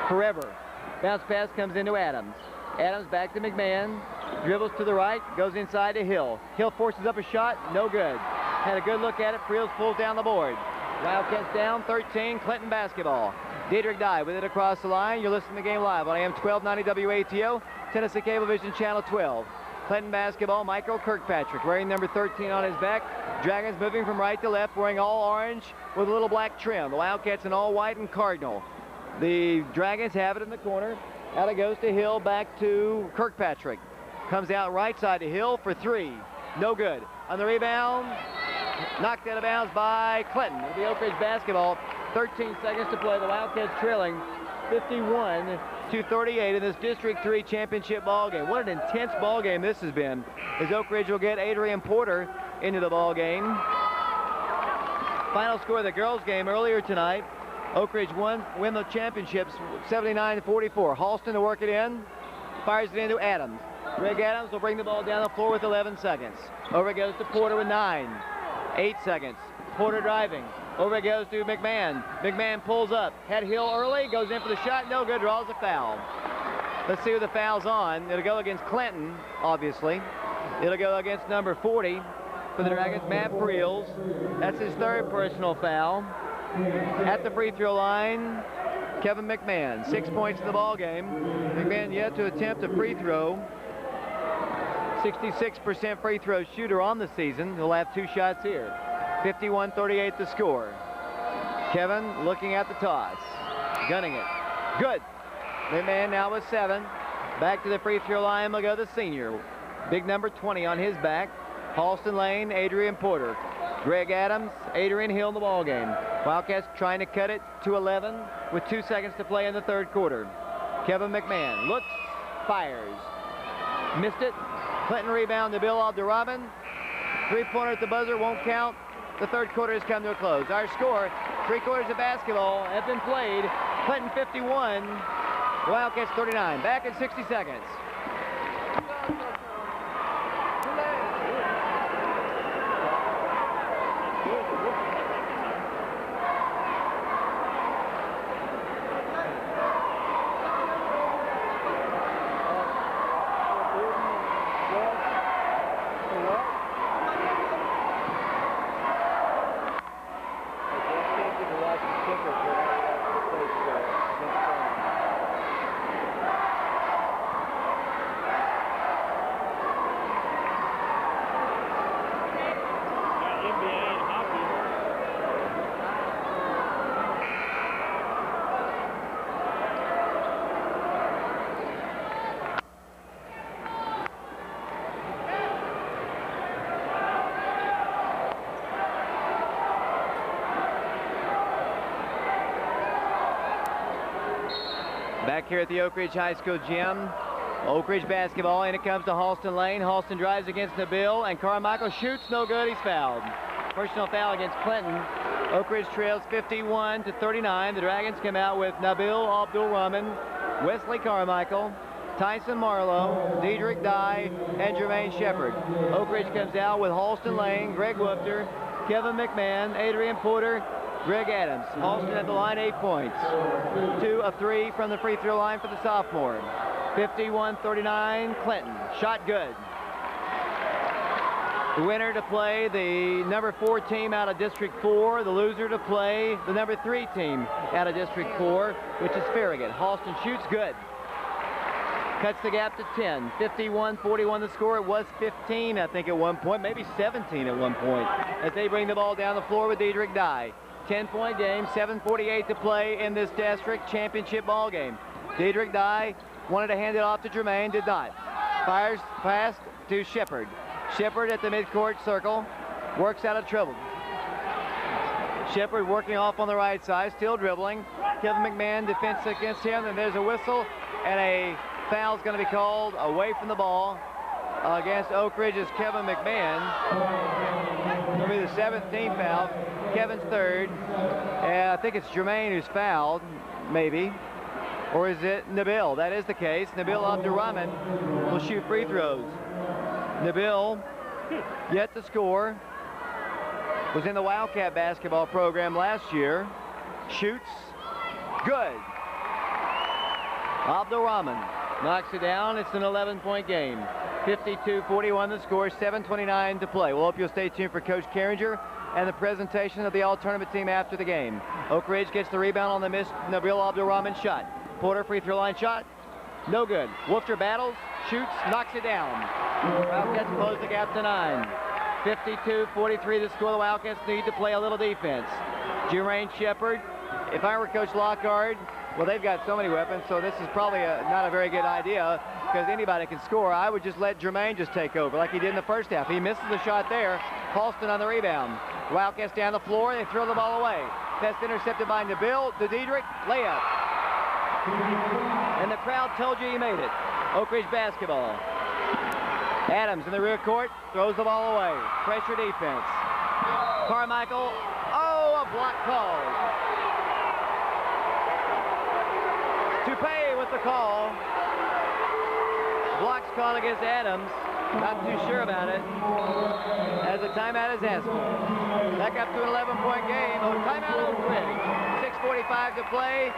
forever. Bounce pass comes into Adams. Adams back to McMahon. Dribbles to the right, goes inside to Hill. Hill forces up a shot, no good. Had a good look at it. Friels pulls down the board. Wildcats down 13, Clinton basketball. Diedrich Dye with it across the line. You're listening to the game live on AM 1290 WATO, Tennessee Cablevision Channel 12. Clinton basketball, Michael Kirkpatrick wearing number 13 on his back. Dragons moving from right to left, wearing all orange with a little black trim. The Wildcats in all white and cardinal. The Dragons have it in the corner. Out it goes to Hill, back to Kirkpatrick. Comes out right side to Hill for 3. No good. On the rebound, knocked out of bounds by Clinton. It'll be Oak Ridge basketball. 13 seconds to play. The Wildcats trailing 51-38 in this District 3 championship ball game. What an intense ball game this has been, as Oak Ridge will get Adrian Porter into the ball game. Final score of the girls game earlier tonight. Oak Ridge win the championships 79-44. Halston to work it in. Fires it into Adams. Greg Adams will bring the ball down the floor with 11 seconds. Over it goes to Porter with 9. 8 seconds. Porter driving. Over it goes to McMahon. McMahon pulls up. Had Hill early. Goes in for the shot. No good. Draws a foul. Let's see who the foul's on. It'll go against Clinton, obviously. It'll go against number 40 for the Dragons, Matt Friels. That's his third personal foul. At the free throw line, Kevin McMahon, 6 points in the ball game. McMahon yet to attempt a free throw. 66% free throw shooter on the season. He'll have 2 shots here. 51-38 the score. Kevin looking at the toss, gunning it. Good. McMahon now with 7. Back to the free throw line will go the senior. Big number 20 on his back. Halston Lane, Adrian Porter. Greg Adams, Adrian Hill in the ball game. Wildcats trying to cut it to 11 with 2 seconds to play in the third quarter. Kevin McMahon looks, fires. Missed it. Clinton rebound to Bill Abdurrahman. 3-pointer at the buzzer won't count. The third quarter has come to a close. Our score, 3 quarters of basketball have been played. Clinton 51, Wildcats 39. Back in 60 seconds. Back here at the Oak Ridge High School gym, Oak Ridge basketball, and it comes to Halston Lane. Halston drives against Nabil, and Carmichael shoots, no good, he's fouled. Personal foul against Clinton. Oak Ridge trails 51-39. The Dragons come out with Nabil Abdul-Rahman, Wesley Carmichael, Tyson Marlowe, Diedrich Dye, and Jermaine Shepard. Oak Ridge comes out with Halston Lane, Greg Woofter, Kevin McMahon, Adrian Porter, Greg Adams. Halston at the line, 8 points. 2 of 3 from the free throw line for the sophomore. 51-39, Clinton. Shot good. The winner to play the number 4 team out of District 4. The loser to play the number 3 team out of District 4, which is Farragut. Halston shoots good. Cuts the gap to 10. 51-41 the score. It was 15, I think, at one point. Maybe 17 at one point. As they bring the ball down the floor with Diedrich Dye. 10-point game, 7:48 to play in this district championship ball game. Diedrich Dye wanted to hand it off to Jermaine, did not. Fires pass to Shepard. Shepard at the midcourt circle, works out of trouble. Shepard working off on the right side, still dribbling. Kevin McMahon defense against him, and there's a whistle, and a foul is going to be called away from the ball against Oak Ridge's Kevin McMahon. It'll be the 7th team foul. Kevin's 3rd. I think it's Jermaine who's fouled, maybe. Or is it Nabil? That is the case. Nabil Abdurrahman will shoot free throws. Nabil, yet to score, was in the Wildcat basketball program last year. Shoots. Good. Abdurrahman knocks it down. It's an 11-point game. 52-41 the score, 7:29 to play. We'll hope you'll stay tuned for Coach Carringer and the presentation of the all-tournament team after the game. Oak Ridge gets the rebound on the missed Nabil Abdurrahman shot. Porter free throw line shot, no good. Woofter battles, shoots, knocks it down. Wildcats close the gap to 9. 52-43 the score. The Wildcats need to play a little defense. Jermaine Shepard, if I were Coach Lockhart, well, they've got so many weapons, so this is probably not a very good idea because anybody can score. I would just let Jermaine just take over like he did in the first half. He misses the shot there. Halston on the rebound. Wildcats down the floor. They throw the ball away. That's intercepted by Nabil to Diedrich. Layup. And the crowd told you he made it. Oak Ridge basketball. Adams in the rear court throws the ball away. Pressure defense. Carmichael. Oh, a block call. Toupee with the call. Blocks called against Adams. Not too sure about it. As a timeout is asked for. Back up to an 11-point game. Oh, timeout of Oak Ridge. 6:45 to play.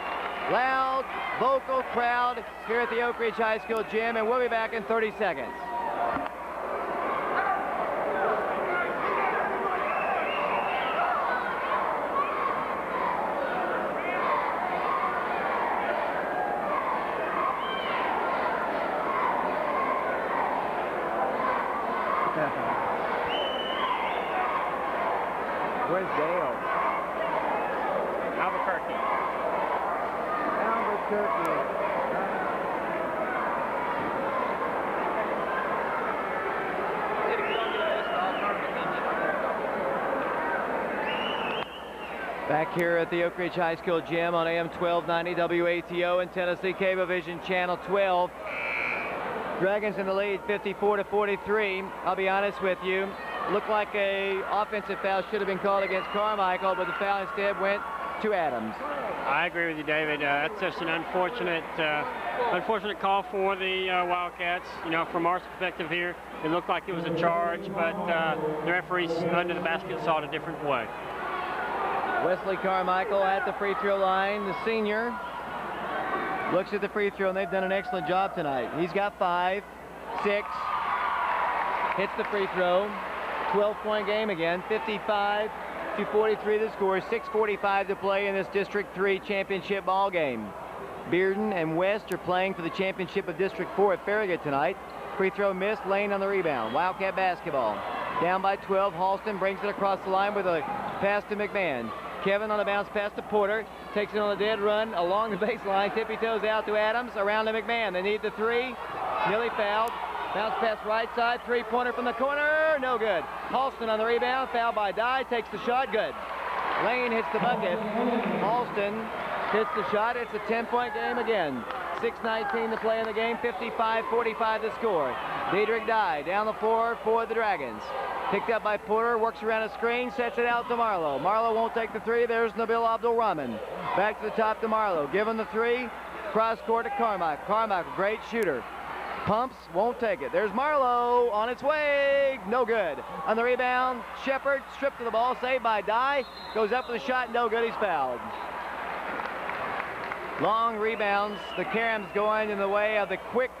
Loud, vocal crowd here at the Oak Ridge High School gym, and we'll be back in 30 seconds.
Albuquerque.
Albuquerque.
Back here at the Oak Ridge High School gym on AM 1290 WATO and Tennessee Cable Vision Channel 12. Dragons in the lead 54-43. I'll be honest with you, looked like a offensive foul should have been called against Carmichael, but the foul instead went to Adams.
I agree with you, David. That's just an unfortunate call for the Wildcats. You know, from our perspective here, it looked like it was a charge, but the referees under the basket saw it a different way.
Wesley Carmichael at the free throw line. The senior looks at the free throw, and they've done an excellent job tonight. He's got 5, 6, hits the free throw. 12-point game again, 55-43 the score, 6:45 to play in this District 3 championship ball game. Bearden and West are playing for the championship of District 4 at Farragut tonight. Free throw missed, Lane on the rebound. Wildcat basketball. Down by 12, Halston brings it across the line with a pass to McMahon. Kevin on a bounce pass to Porter, takes it on a dead run along the baseline, tippy toes out to Adams, around to McMahon. They need the 3, nearly fouled. Bounce pass right side, 3-pointer from the corner, no good. Halston on the rebound, fouled by Dye, takes the shot, good. Lane hits the bucket. Halston hits the shot, it's a 10-point game again. 6:19 to play in the game, 55-45 the score. Diedrich Dye down the floor for the Dragons. Picked up by Porter, works around a screen, sets it out to Marlowe. Marlowe won't take the 3, there's Nabil Abdul-Rahman. Back to the top to Marlowe, given the 3, cross court to Carmichael. Carmichael, great shooter. Pumps, won't take it. There's Marlowe on its way, no good. On the rebound, Shepard stripped to the ball, saved by Dye. Goes up for the shot, no good, he's fouled. Long rebounds, the Carams going in the way of the quick,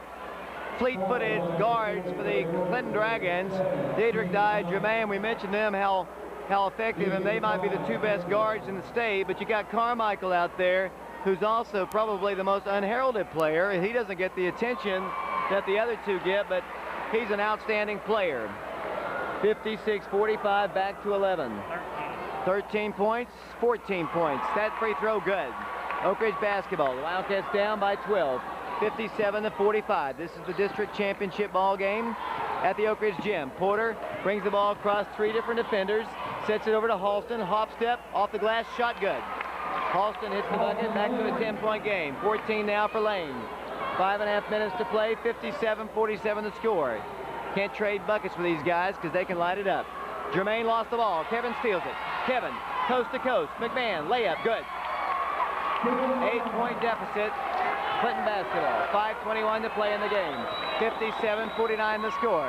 fleet-footed guards for the Clinton Dragons. Diedrich Dye, Jermaine, we mentioned them, how effective, and they might be the 2 best guards in the state, but you got Carmichael out there, who's also probably the most unheralded player, and he doesn't get the attention that the other 2 get, but he's an outstanding player. 56-45, back to 11. 13 points, 14 points. That free throw good. Oak Ridge basketball. The Wildcats down by 12. 57-45. This is the district championship ball game at the Oak Ridge gym. Porter brings the ball across 3 different defenders, sets it over to Halston. Hop step off the glass, shot good. Halston hits the bucket, back to a 10-point game. 14 now for Lane. 5.5 minutes to play, 57-47 the score. Can't trade buckets with these guys because they can light it up. Jermaine lost the ball. Kevin steals it. Kevin, coast to coast. McMahon, layup, good. 8-point deficit. Clinton basketball. 5:21 to play in the game. 57-49 the score.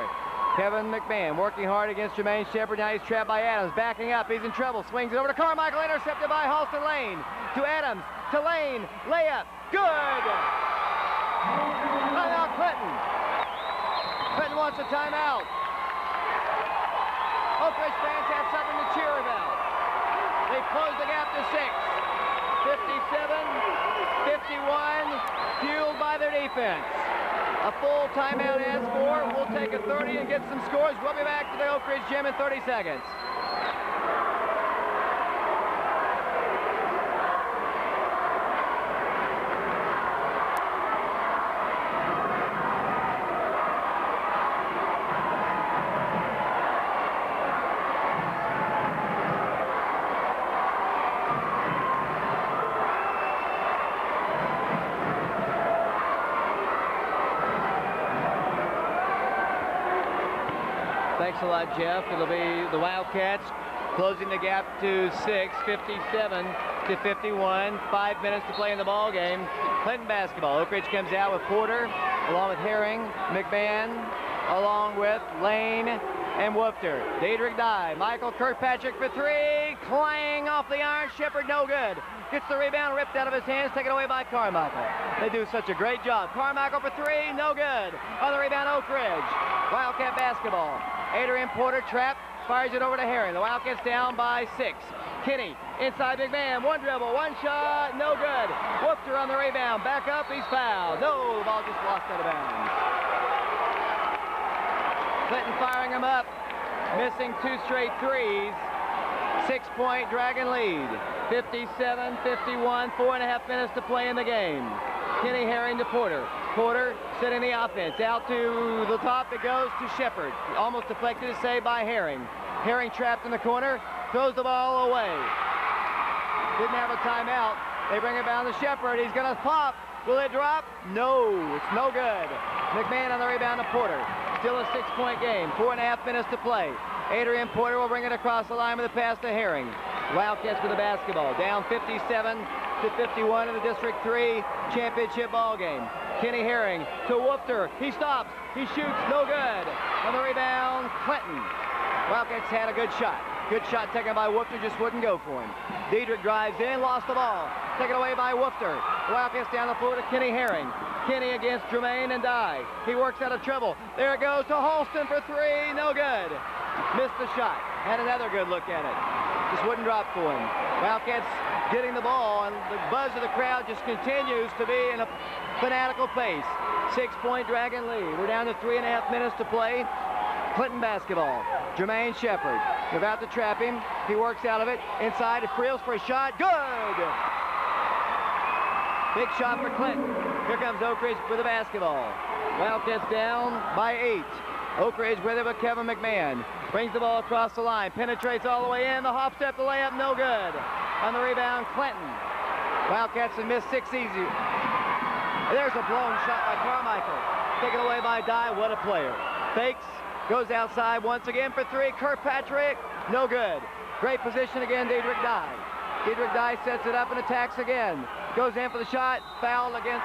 Kevin McMahon working hard against Jermaine Shepard. Now he's trapped by Adams. Backing up. He's in trouble. Swings it over to Carmichael. Intercepted by Halston. Lane. To Adams. To Lane. Layup. Good. Timeout Clinton. Clinton wants a timeout. Oak Ridge fans have something to cheer about. They closed the gap to 6. 57-51, fueled by their defense. A full timeout asked for. We'll take a 30 and get some scores. We'll be back to the Oak Ridge gym in 30 seconds. Thanks a lot, Jeff. It'll be the Wildcats closing the gap to 6, 57-51. 5 minutes to play in the ball game. Clinton basketball. Oak Ridge comes out with Porter, along with Herring, McMahon, along with Lane and Woofter. Diedrich Dye. Michael Kirkpatrick for 3. Clang off the iron. Shepard, no good. Gets the rebound ripped out of his hands, taken away by Carmichael. They do such a great job. Carmichael for 3, no good. On the rebound, Oak Ridge. Wildcat basketball. Adrian Porter trapped, fires it over to Herring. The Wildcats down by 6. Kinney inside McMahon. 1 dribble, 1 shot, no good. Woofter on the rebound. Back up, he's fouled. No, the ball just lost out of bounds. Clinton firing him up, missing 2 straight threes. 6-point Dragon lead. 57-51, 4.5 minutes to play in the game. Kenny Herring to Porter. Porter setting the offense. Out to the top, it goes to Shepard. Almost deflected to save by Herring. Herring trapped in the corner, throws the ball away. Didn't have a timeout. They bring it down to Shepard. He's going to pop. Will it drop? No, it's no good. McMahon on the rebound to Porter. Still a 6-point game. 4.5 minutes to play. Adrian Porter will bring it across the line with a pass to Herring. Wildcats with the basketball. Down 57-51 in the District 3 championship ball game. Kenny Herring to Woofter. He stops. He shoots. No good. On the rebound, Clinton. Wildcats had a good shot. Good shot taken by Woofter, just wouldn't go for him. Diedrich drives in, lost the ball. Taken away by Woofter. Wildcats down the floor to Kenny Herring. Kenny against Jermaine and Dye. He works out of trouble. There it goes to Halston for three. No good. Missed the shot. Had another good look at it. Just wouldn't drop for him. Wildcats getting the ball, and the buzz of the crowd just continues to be in a fanatical pace. 6-point Dragon lead. We're down to 3.5 minutes to play. Clinton basketball. Jermaine Shepard. They're about to trap him. He works out of it. Inside, it Freels for a shot. Good! Big shot for Clinton. Here comes Oak Ridge with the basketball. Wildcats down by 8. Oak Ridge with it with Kevin McMahon. Brings the ball across the line. Penetrates all the way in. The hop step, the layup, no good. On the rebound, Clinton. Wildcats have missed 6 easy. There's a blown shot by Carmichael. Taken away by Dye. What a player. Fakes. Goes outside once again for 3. Kirkpatrick, no good. Great position again, Diedrich Dye. Diedrich Dye sets it up and attacks again. Goes in for the shot, foul against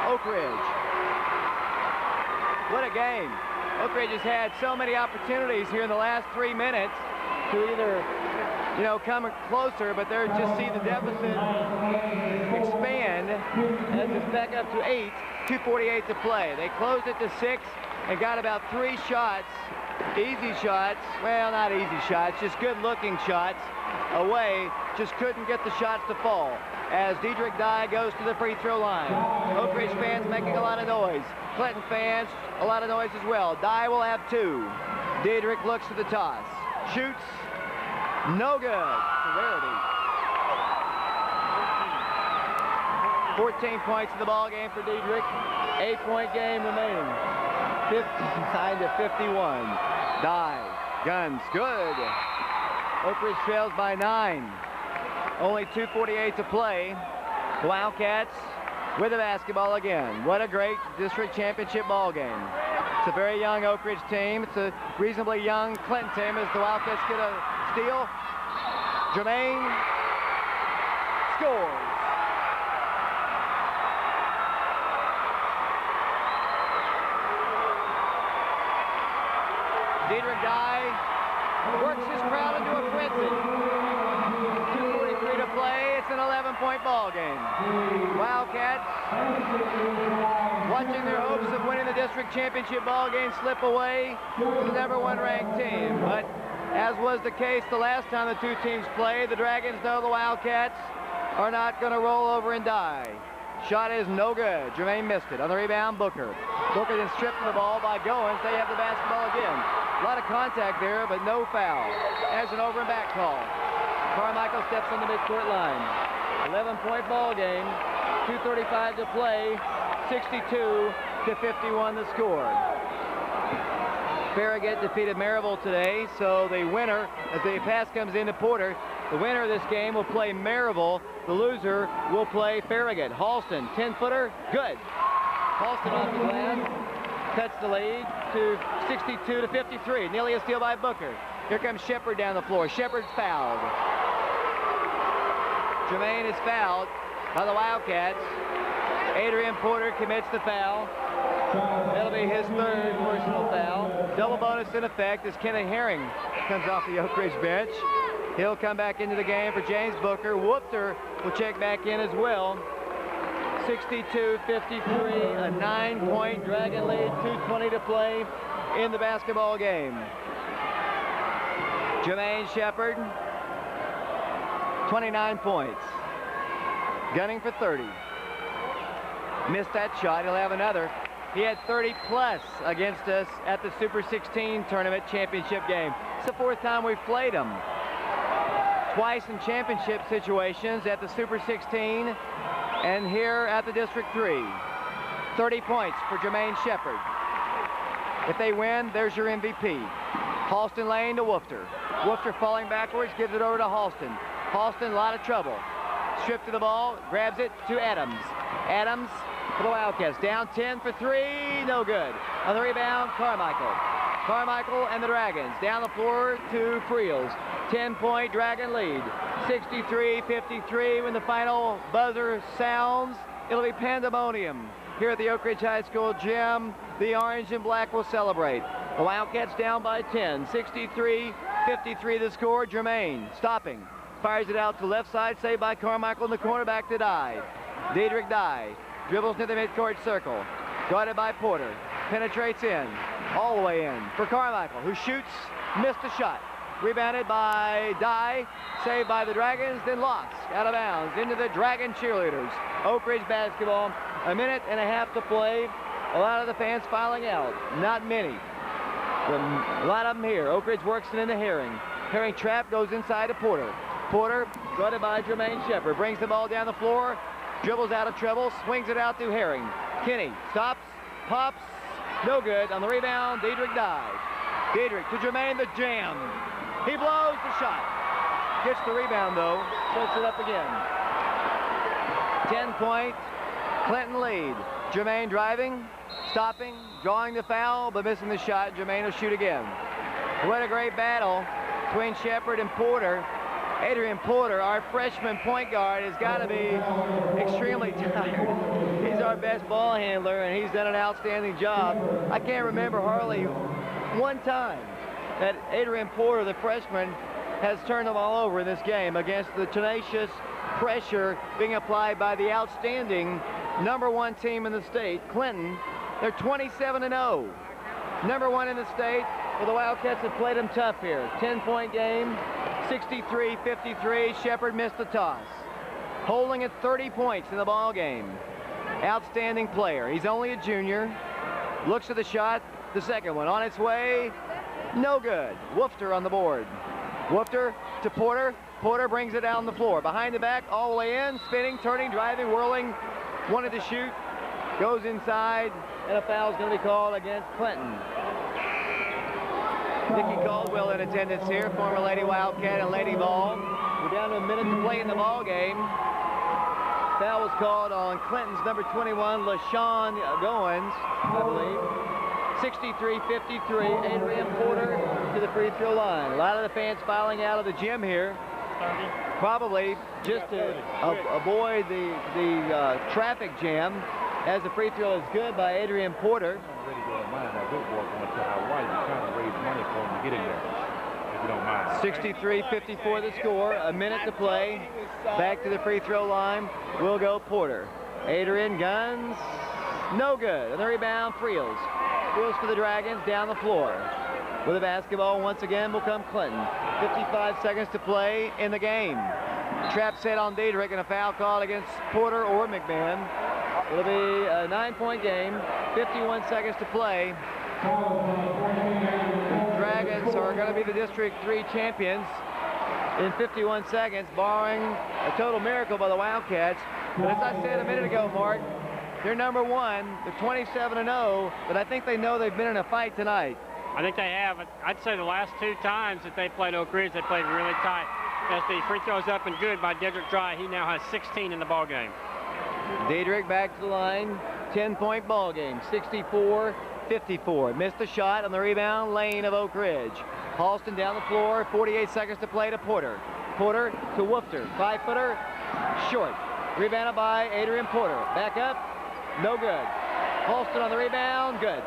Oak Ridge. What a game. Oak Ridge has had so many opportunities here in the last 3 minutes to either, come closer, but they're just see the deficit expand as it's back up to 8, 2:48 to play. They closed it to 6. And got about 3 shots, easy shots, well, not easy shots, just good-looking shots away, just couldn't get the shots to fall. As Diedrich Dye goes to the free throw line. Oak Ridge fans making a lot of noise. Clinton fans, a lot of noise as well. Dye will have 2. Diedrich looks to the toss. Shoots, no good. Severity. 14 points in the ball game for Diedrich. 8-point game remaining. 59-51. Dye, guns, good. Oak Ridge trails by 9. Only 2:48 to play. The Wildcats with the basketball again. What a great district championship ball game. It's a very young Oak Ridge team. It's a reasonably young Clinton team as the Wildcats get a steal. Jermaine scores. Diedrich Dye works his crowd into a frenzy. 2:43 to play. It's an 11-point ball game. Wildcats watching their hopes of winning the district championship ball game slip away to the #1 ranked team. But as was the case the last time the 2 teams played, the Dragons know the Wildcats are not going to roll over and die. Shot is no good. Jermaine missed it. On the rebound, Booker. Booker then stripped the ball by Goins. They have the basketball again. A lot of contact there, but no foul. As an over and back call. Carmichael steps on the midcourt line. 11-point ball game. 2:35 to play. 62-51 the score. Farragut defeated Maryville today, so the winner, as the pass comes into Porter, the winner of this game will play Maryville. The loser will play Farragut. Halston, 10-footer, good. Halston off the glass, cuts the lead to 62-53. Nearly a steal by Booker. Here comes Shepard down the floor. Shepard's fouled. Jermaine is fouled by the Wildcats. Adrian Porter commits the foul. That'll be his 3rd personal foul. Double bonus in effect as Kenny Herring comes off the Oak Ridge bench. He'll come back into the game for James Booker. Woofter will check back in as well. 62-53, a 9-point Dragon lead, 2:20 to play in the basketball game. Jermaine Shepard, 29 points. Gunning for 30. Missed that shot. He'll have another. He had 30+ against us at the Super 16 tournament championship game. It's the 4th time we've played him. twice in championship situations at the Super 16 and here at the District 3. 30 points for Jermaine Shepard. If they win, there's your MVP. Halston lane to Woofter. Woofter falling backwards, gives it over to Halston. Halston, a lot of trouble. Stripped to the ball, grabs it to Adams. Adams for the Wildcats. Down 10 for 3, no good. On the rebound, Carmichael. Carmichael and the Dragons. Down the floor to Friels. 10-point Dragon lead. 63-53 when the final buzzer sounds. It'll be pandemonium here at the Oak Ridge High School gym. The orange and black will celebrate. The Wildcats down by 10. 63-53 the score. Jermaine stopping. Fires it out to left side. Saved by Carmichael in the corner. Back to Dye. Diedrich Dye. Dribbles near the midcourt circle. Guarded by Porter. Penetrates in. All the way in for Carmichael, who shoots. Missed a shot. Rebounded by Dye. Saved by the Dragons. Then lost out of bounds into the Dragon cheerleaders. Oak Ridge basketball. A minute and a half to play. A lot of the fans filing out. Not many. A lot of them here. Oak Ridge works it into Herring. Herring trap goes inside to Porter. Porter, guarded by Jermaine Shepard, brings the ball down the floor, dribbles out of trouble, swings it out to Herring. Kinney stops, pops, no good. On the rebound, Diedrich Dye. Diedrich to Jermaine, the jam. He blows the shot. Gets the rebound though, puts it up again. 10-point Clinton lead. Jermaine driving, stopping, drawing the foul, but missing the shot. Jermaine will shoot again. What a great battle between Shepard and Porter. Adrian Porter, our freshman point guard, has got to be extremely tired. He's our best ball handler, and he's done an outstanding job. I can't remember hardly one time that Adrian Porter, the freshman, has turned the ball over in this game against the tenacious pressure being applied by the outstanding #1 team in the state, Clinton. They're 27-0. #1 in the state. Well, the Wildcats have played them tough here. 10-point game, 63-53. Shepard missed the toss. Holding at 30 points in the ball game. Outstanding player. He's only a junior. Looks at the shot. The second one on its way. No good. Woofter on the board. Woofter to Porter. Porter brings it down the floor. Behind the back, all the way in. Spinning, turning, driving, whirling. Wanted to shoot. Goes inside. And a foul is going to be called against Clinton. Nikki Caldwell in attendance here, former Lady Wildcat and Lady Ball. We're down to a minute to play in the ball game. Foul was called on Clinton's #21, LaShawn Goins, I believe. 63-53, Adrian Porter to the free throw line. A lot of the fans filing out of the gym here. Probably just to avoid the traffic jam, as the free throw is good by Adrian Porter. 63-54 the score. A minute to play. Back to the free throw line will go Porter. Adrian guns. No good. And the rebound, Friels. Friels for the Dragons down the floor. With the basketball once again will come Clinton. 55 seconds to play in the game. Trap set on Diedrich and a foul called against Porter or McMahon. It'll be a 9-point game. 51 seconds to play. Dragons are going to be the District 3 champions in 51 seconds, barring a total miracle by the Wildcats. But as I said a minute ago, Mark, they're #1. They're 27-0, but I think they know they've been in a fight tonight.
I think they have. I'd say the last 2 times that they played Oak Ridge, they played really tight. As the free throws up and good by Diedrich Dye, he now has 16 in the ball game.
Diedrich back to the line. 10-point ball game. 64-54. Missed the shot on the rebound lane of Oak Ridge. Halston down the floor. 48 seconds to play to Porter. Porter to Woofter. 5-footer. Short. Rebounded by Adrian Porter. Back up. No good. Halston on the rebound. Good.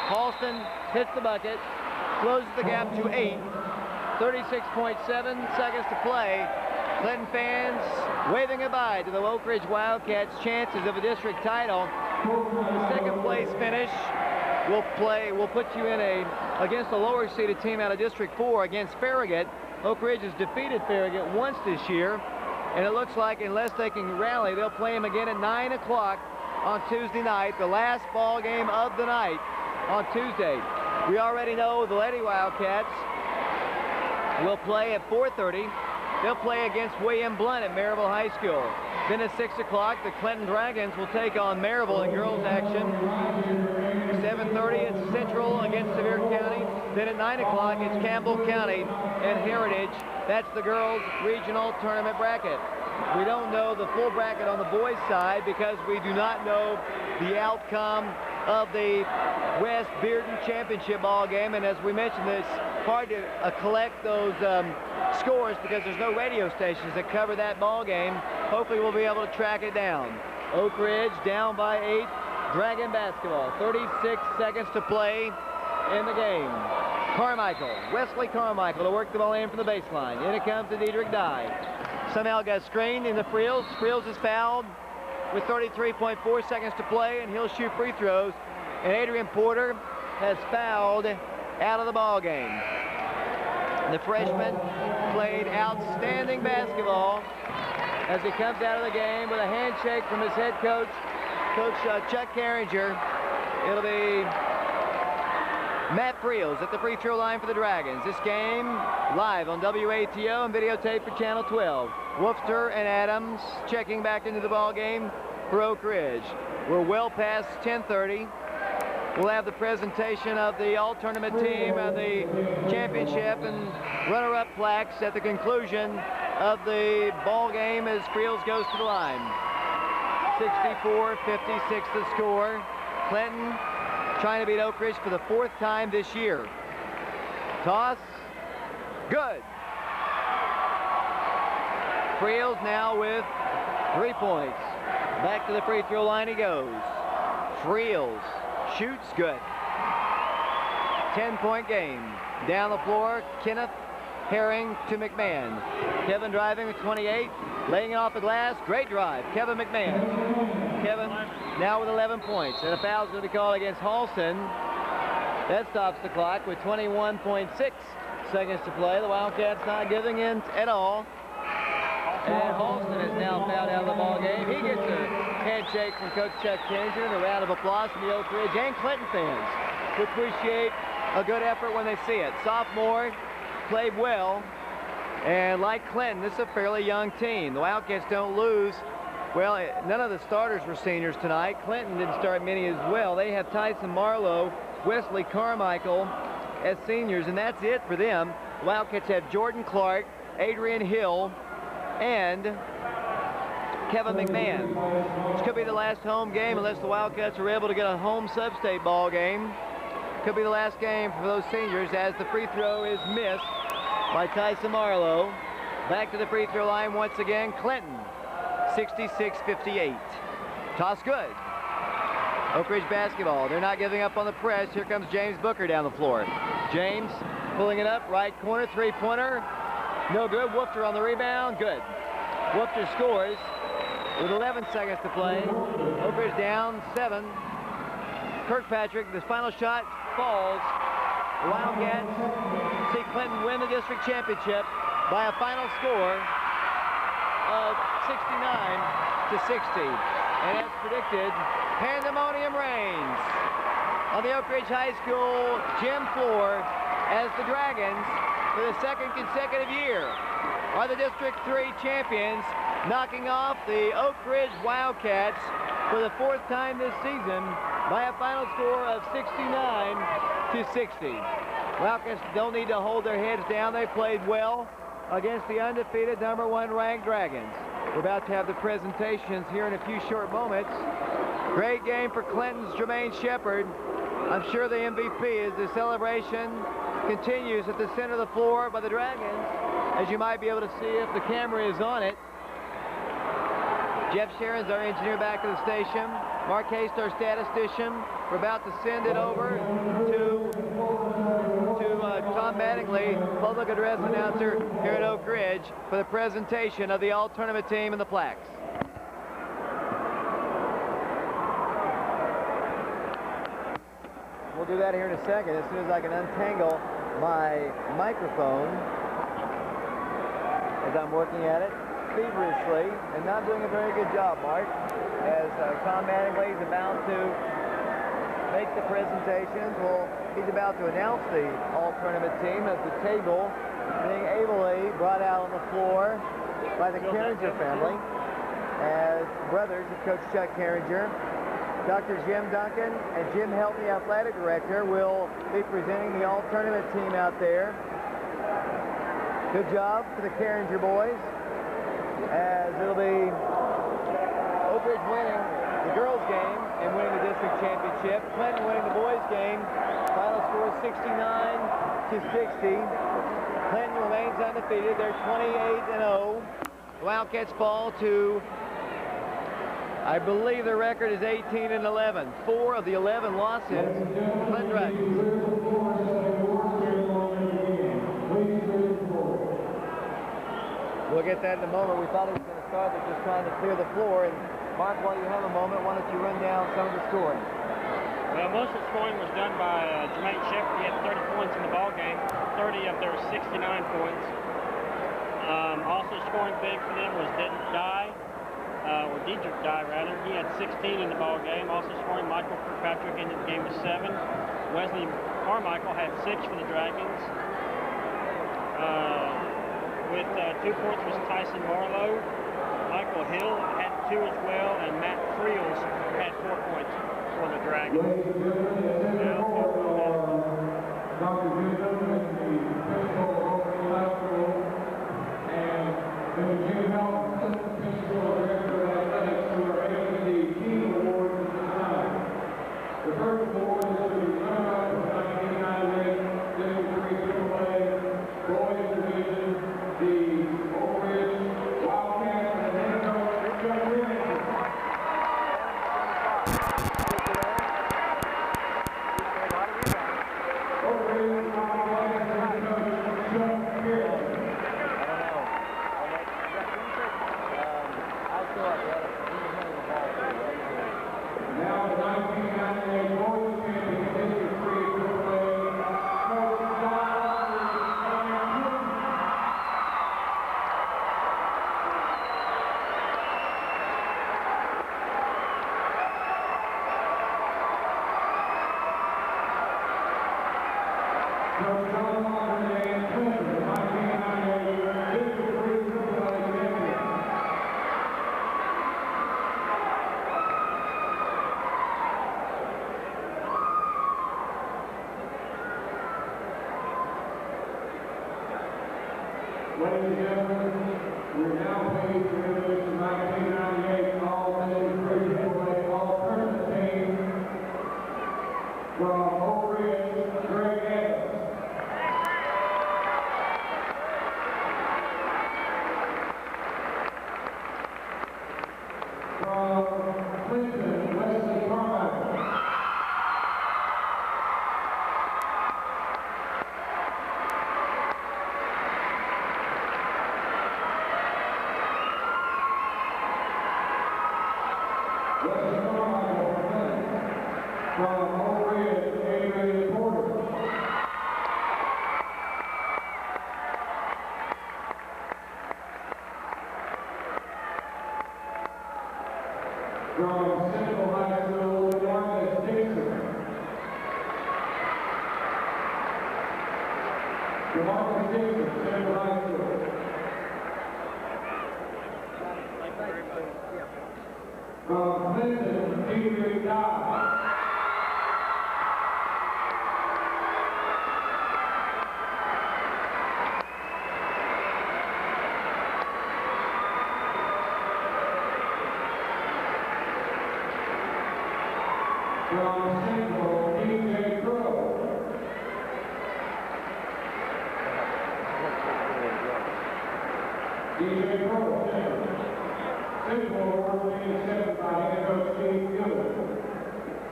Halston hits the bucket. Closes the gap to 8. 36.7 seconds to play. Clinton fans waving goodbye to the Oak Ridge Wildcats' chances of a district title. The second place finish will put you in against a lower seeded team out of District 4 against Farragut. Oak Ridge has defeated Farragut once this year, and it looks like unless they can rally, they'll play him again at 9 o'clock on Tuesday night, the last ball game of the night on Tuesday. We already know the Lady Wildcats will play at 4:30 they'll play against William Blunt at Maryville High School. Then at 6 o'clock, the Clinton Dragons will take on Maryville in girls action. 7:30, it's Central against Sevier County. Then at 9 o'clock, it's Campbell County and Heritage. That's the girls' regional tournament bracket. We don't know the full bracket on the boys' side because we do not know the outcome of the West Bearden Championship ball game. And as we mentioned, it's hard to collect those scores because there's no radio stations that cover that ball game. Hopefully we'll be able to track it down. Oak Ridge down by 8. Dragon basketball. 36 seconds to play in the game. Carmichael, Wesley Carmichael to work the ball in from the baseline. In it comes to Diedrich Dye. Somehow got screened into Friels. Friels is fouled with 33.4 seconds to play, and he'll shoot free throws. And Adrian Porter has fouled out of the ball game. The freshman played outstanding basketball as he comes out of the game with a handshake from his head coach, Coach Chuck Carringer. It'll be Matt Friels at the free throw line for the Dragons. This game live on WATO and videotape for Channel 12. Wolfster and Adams checking back into the ball game for Oak Ridge. We're well past 10:30. We'll have the presentation of the all-tournament team and the championship and runner-up plaques at the conclusion of the ball game as Friels goes to the line. 64-56 the score. Clinton trying to beat Oak Ridge for the 4th time this year. Toss, good. Friels now with 3 points. Back to the free throw line he goes. Friels shoots, good. 10-point game. Down the floor, Kenneth Herring to McMahon. Kevin driving with 28, laying it off the glass. Great drive, Kevin McMahon. Kevin now with 11 points, and a foul's going to be called against Halston. That stops the clock with 21.6 seconds to play. The Wildcats not giving in at all. And Halston is now fouled out of the ball game. He gets a handshake from Coach Chuck Carringer and a round of applause from the Oak Ridge and Clinton fans who appreciate a good effort when they see it. Sophomore played well, and like Clinton, this is a fairly young team. The Wildcats don't lose. Well, none of the starters were seniors tonight. Clinton didn't start many as well. They have Tyson Marlowe, Wesley Carmichael as seniors, and that's it for them. The Wildcats have Jordan Clark, Adrian Hill, and Kevin McMahon. This could be the last home game unless the Wildcats are able to get a home sub-state ball game. Could be the last game for those seniors as the free throw is missed by Tyson Marlowe. Back to the free throw line once again, Clinton, 66-58. Toss good. Oak Ridge basketball. They're not giving up on the press. Here comes James Booker down the floor. James pulling it up, right corner, three-pointer. No good. Wolfter on the rebound. Good. Wolfter scores with 11 seconds to play. Oak Ridge down 7. Kirkpatrick, the final shot falls. The Wildcats see Clinton win the district championship by a final score of 69-60. And as predicted, pandemonium reigns on the Oak Ridge High School gym floor as the Dragons, for the 2nd consecutive year, are the District 3 champions, knocking off the Oak Ridge Wildcats for the 4th time this season by a final score of 69-60. Wildcats don't need to hold their heads down. They played well against the undefeated #1 ranked Dragons. We're about to have the presentations here in a few short moments. Great game for Clinton's Jermaine Shepard. I'm sure the MVP as the celebration continues at the center of the floor by the Dragons, as you might be able to see if the camera is on it. Jeff Sharon's our engineer back at the station. Mark Haste, our statistician. We're about to send it over to Tom Mattingly, public address announcer here at Oak Ridge, for the presentation of the all-tournament team and the plaques. We'll do that here in a second as soon as I can untangle my microphone as I'm working at it feverishly and not doing a very good job, Mark, as Tom Mattingly is about to make the presentations. Well, he's about to announce the all-tournament team as the table being ably brought out on the floor by the Carringer family as brothers of Coach Chuck Carringer. Dr. Jim Duncan and Jim Helton, the athletic director, will be presenting the all-tournament team out there. Good job for the Carringer boys, as it'll be Oak Ridge winning the girls' game and winning the district championship. Clinton winning the boys' game. Final score 69-60. Clinton remains undefeated. They're 28-0. The Wildcats fall to, I believe the record is 18-11. 4 of the 11 losses, Clinton Dragons. We'll get that in a moment. We thought he was going to start, they're just trying to clear the floor. And Mark, while you have a moment, why don't you run down some of the scoring?
Well, most of the scoring was done by Jermaine Shepard. He had 30 points in the ball game. 30 of their 69 points. Also scoring big for them was Diedrich Dye rather. He had 16 in the ball game. Also scoring Michael Kirkpatrick ended the game with 7. Wesley Carmichael had 6 for the Dragons. With 2 points was Tyson Marlowe. Michael Hill had 2 as well, and Matt Friels had 4 points for the Dragons.
Ladies and gentlemen, Dr. Wisdom and the principal of Oak Ridge High School, and Jim Helton, principal director of athletics, who are giving the team awards at this time. The first award is to the runner-up of 1998 District 3 AAA Boys Division, the Oak Ridge Wildcats, and head coach Chuck Carringer. Now the 1998 Boys Champion District 3 AAA, Coach John Martin and Clinton, the 1998 District 3 AAA champion. Ladies and gentlemen, we're now pleased to introduce the 1998 All-District 3 AAA All-Tournament team from Oak Ridge, Greg Evans. From Clinton, Wesley Carmichael. Wesley Carmichael from Clinton. From Oak Ridge, Adrian Porter. From Central High School, Marcus Dixon. From Marcus Dixon, Central High School. From Clinton, Diedrich Dye. From Central, DJ Crow. DJ Crow, Central award being accepted by head coach Steve Gillett.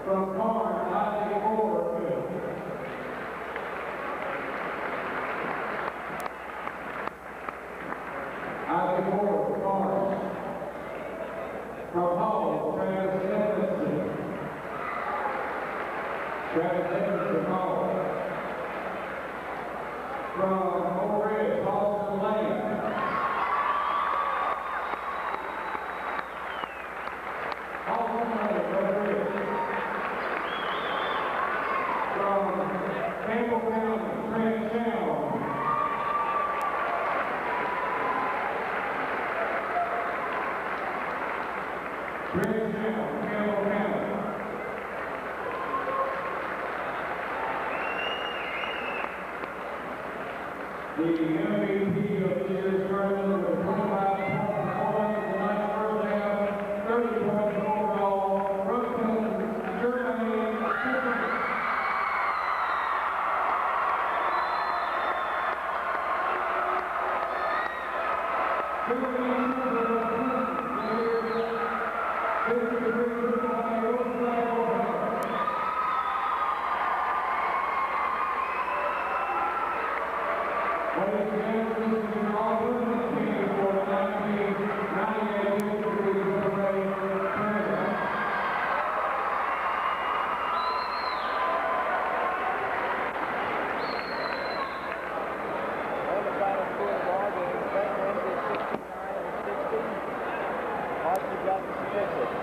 From Karn, Isaac Moore. Isaac Moore, Karn. From Hall, Travis Edmondson. Travis Edmondson, Hall. From Oak Ridge, Austin Lane. Austin Lane, Oak Ridge. From Campbell County, Trent Channel. The MVP of this year's tournament with 25 points in the ninth first half, 30 points overall, Brooklyn, Germany, Ladies and gentlemen, this is your all-women's team for the 1998 History Relay Tournament.
And the final score of the ball game, St. Andrews 69-60. Marcy got the statistics.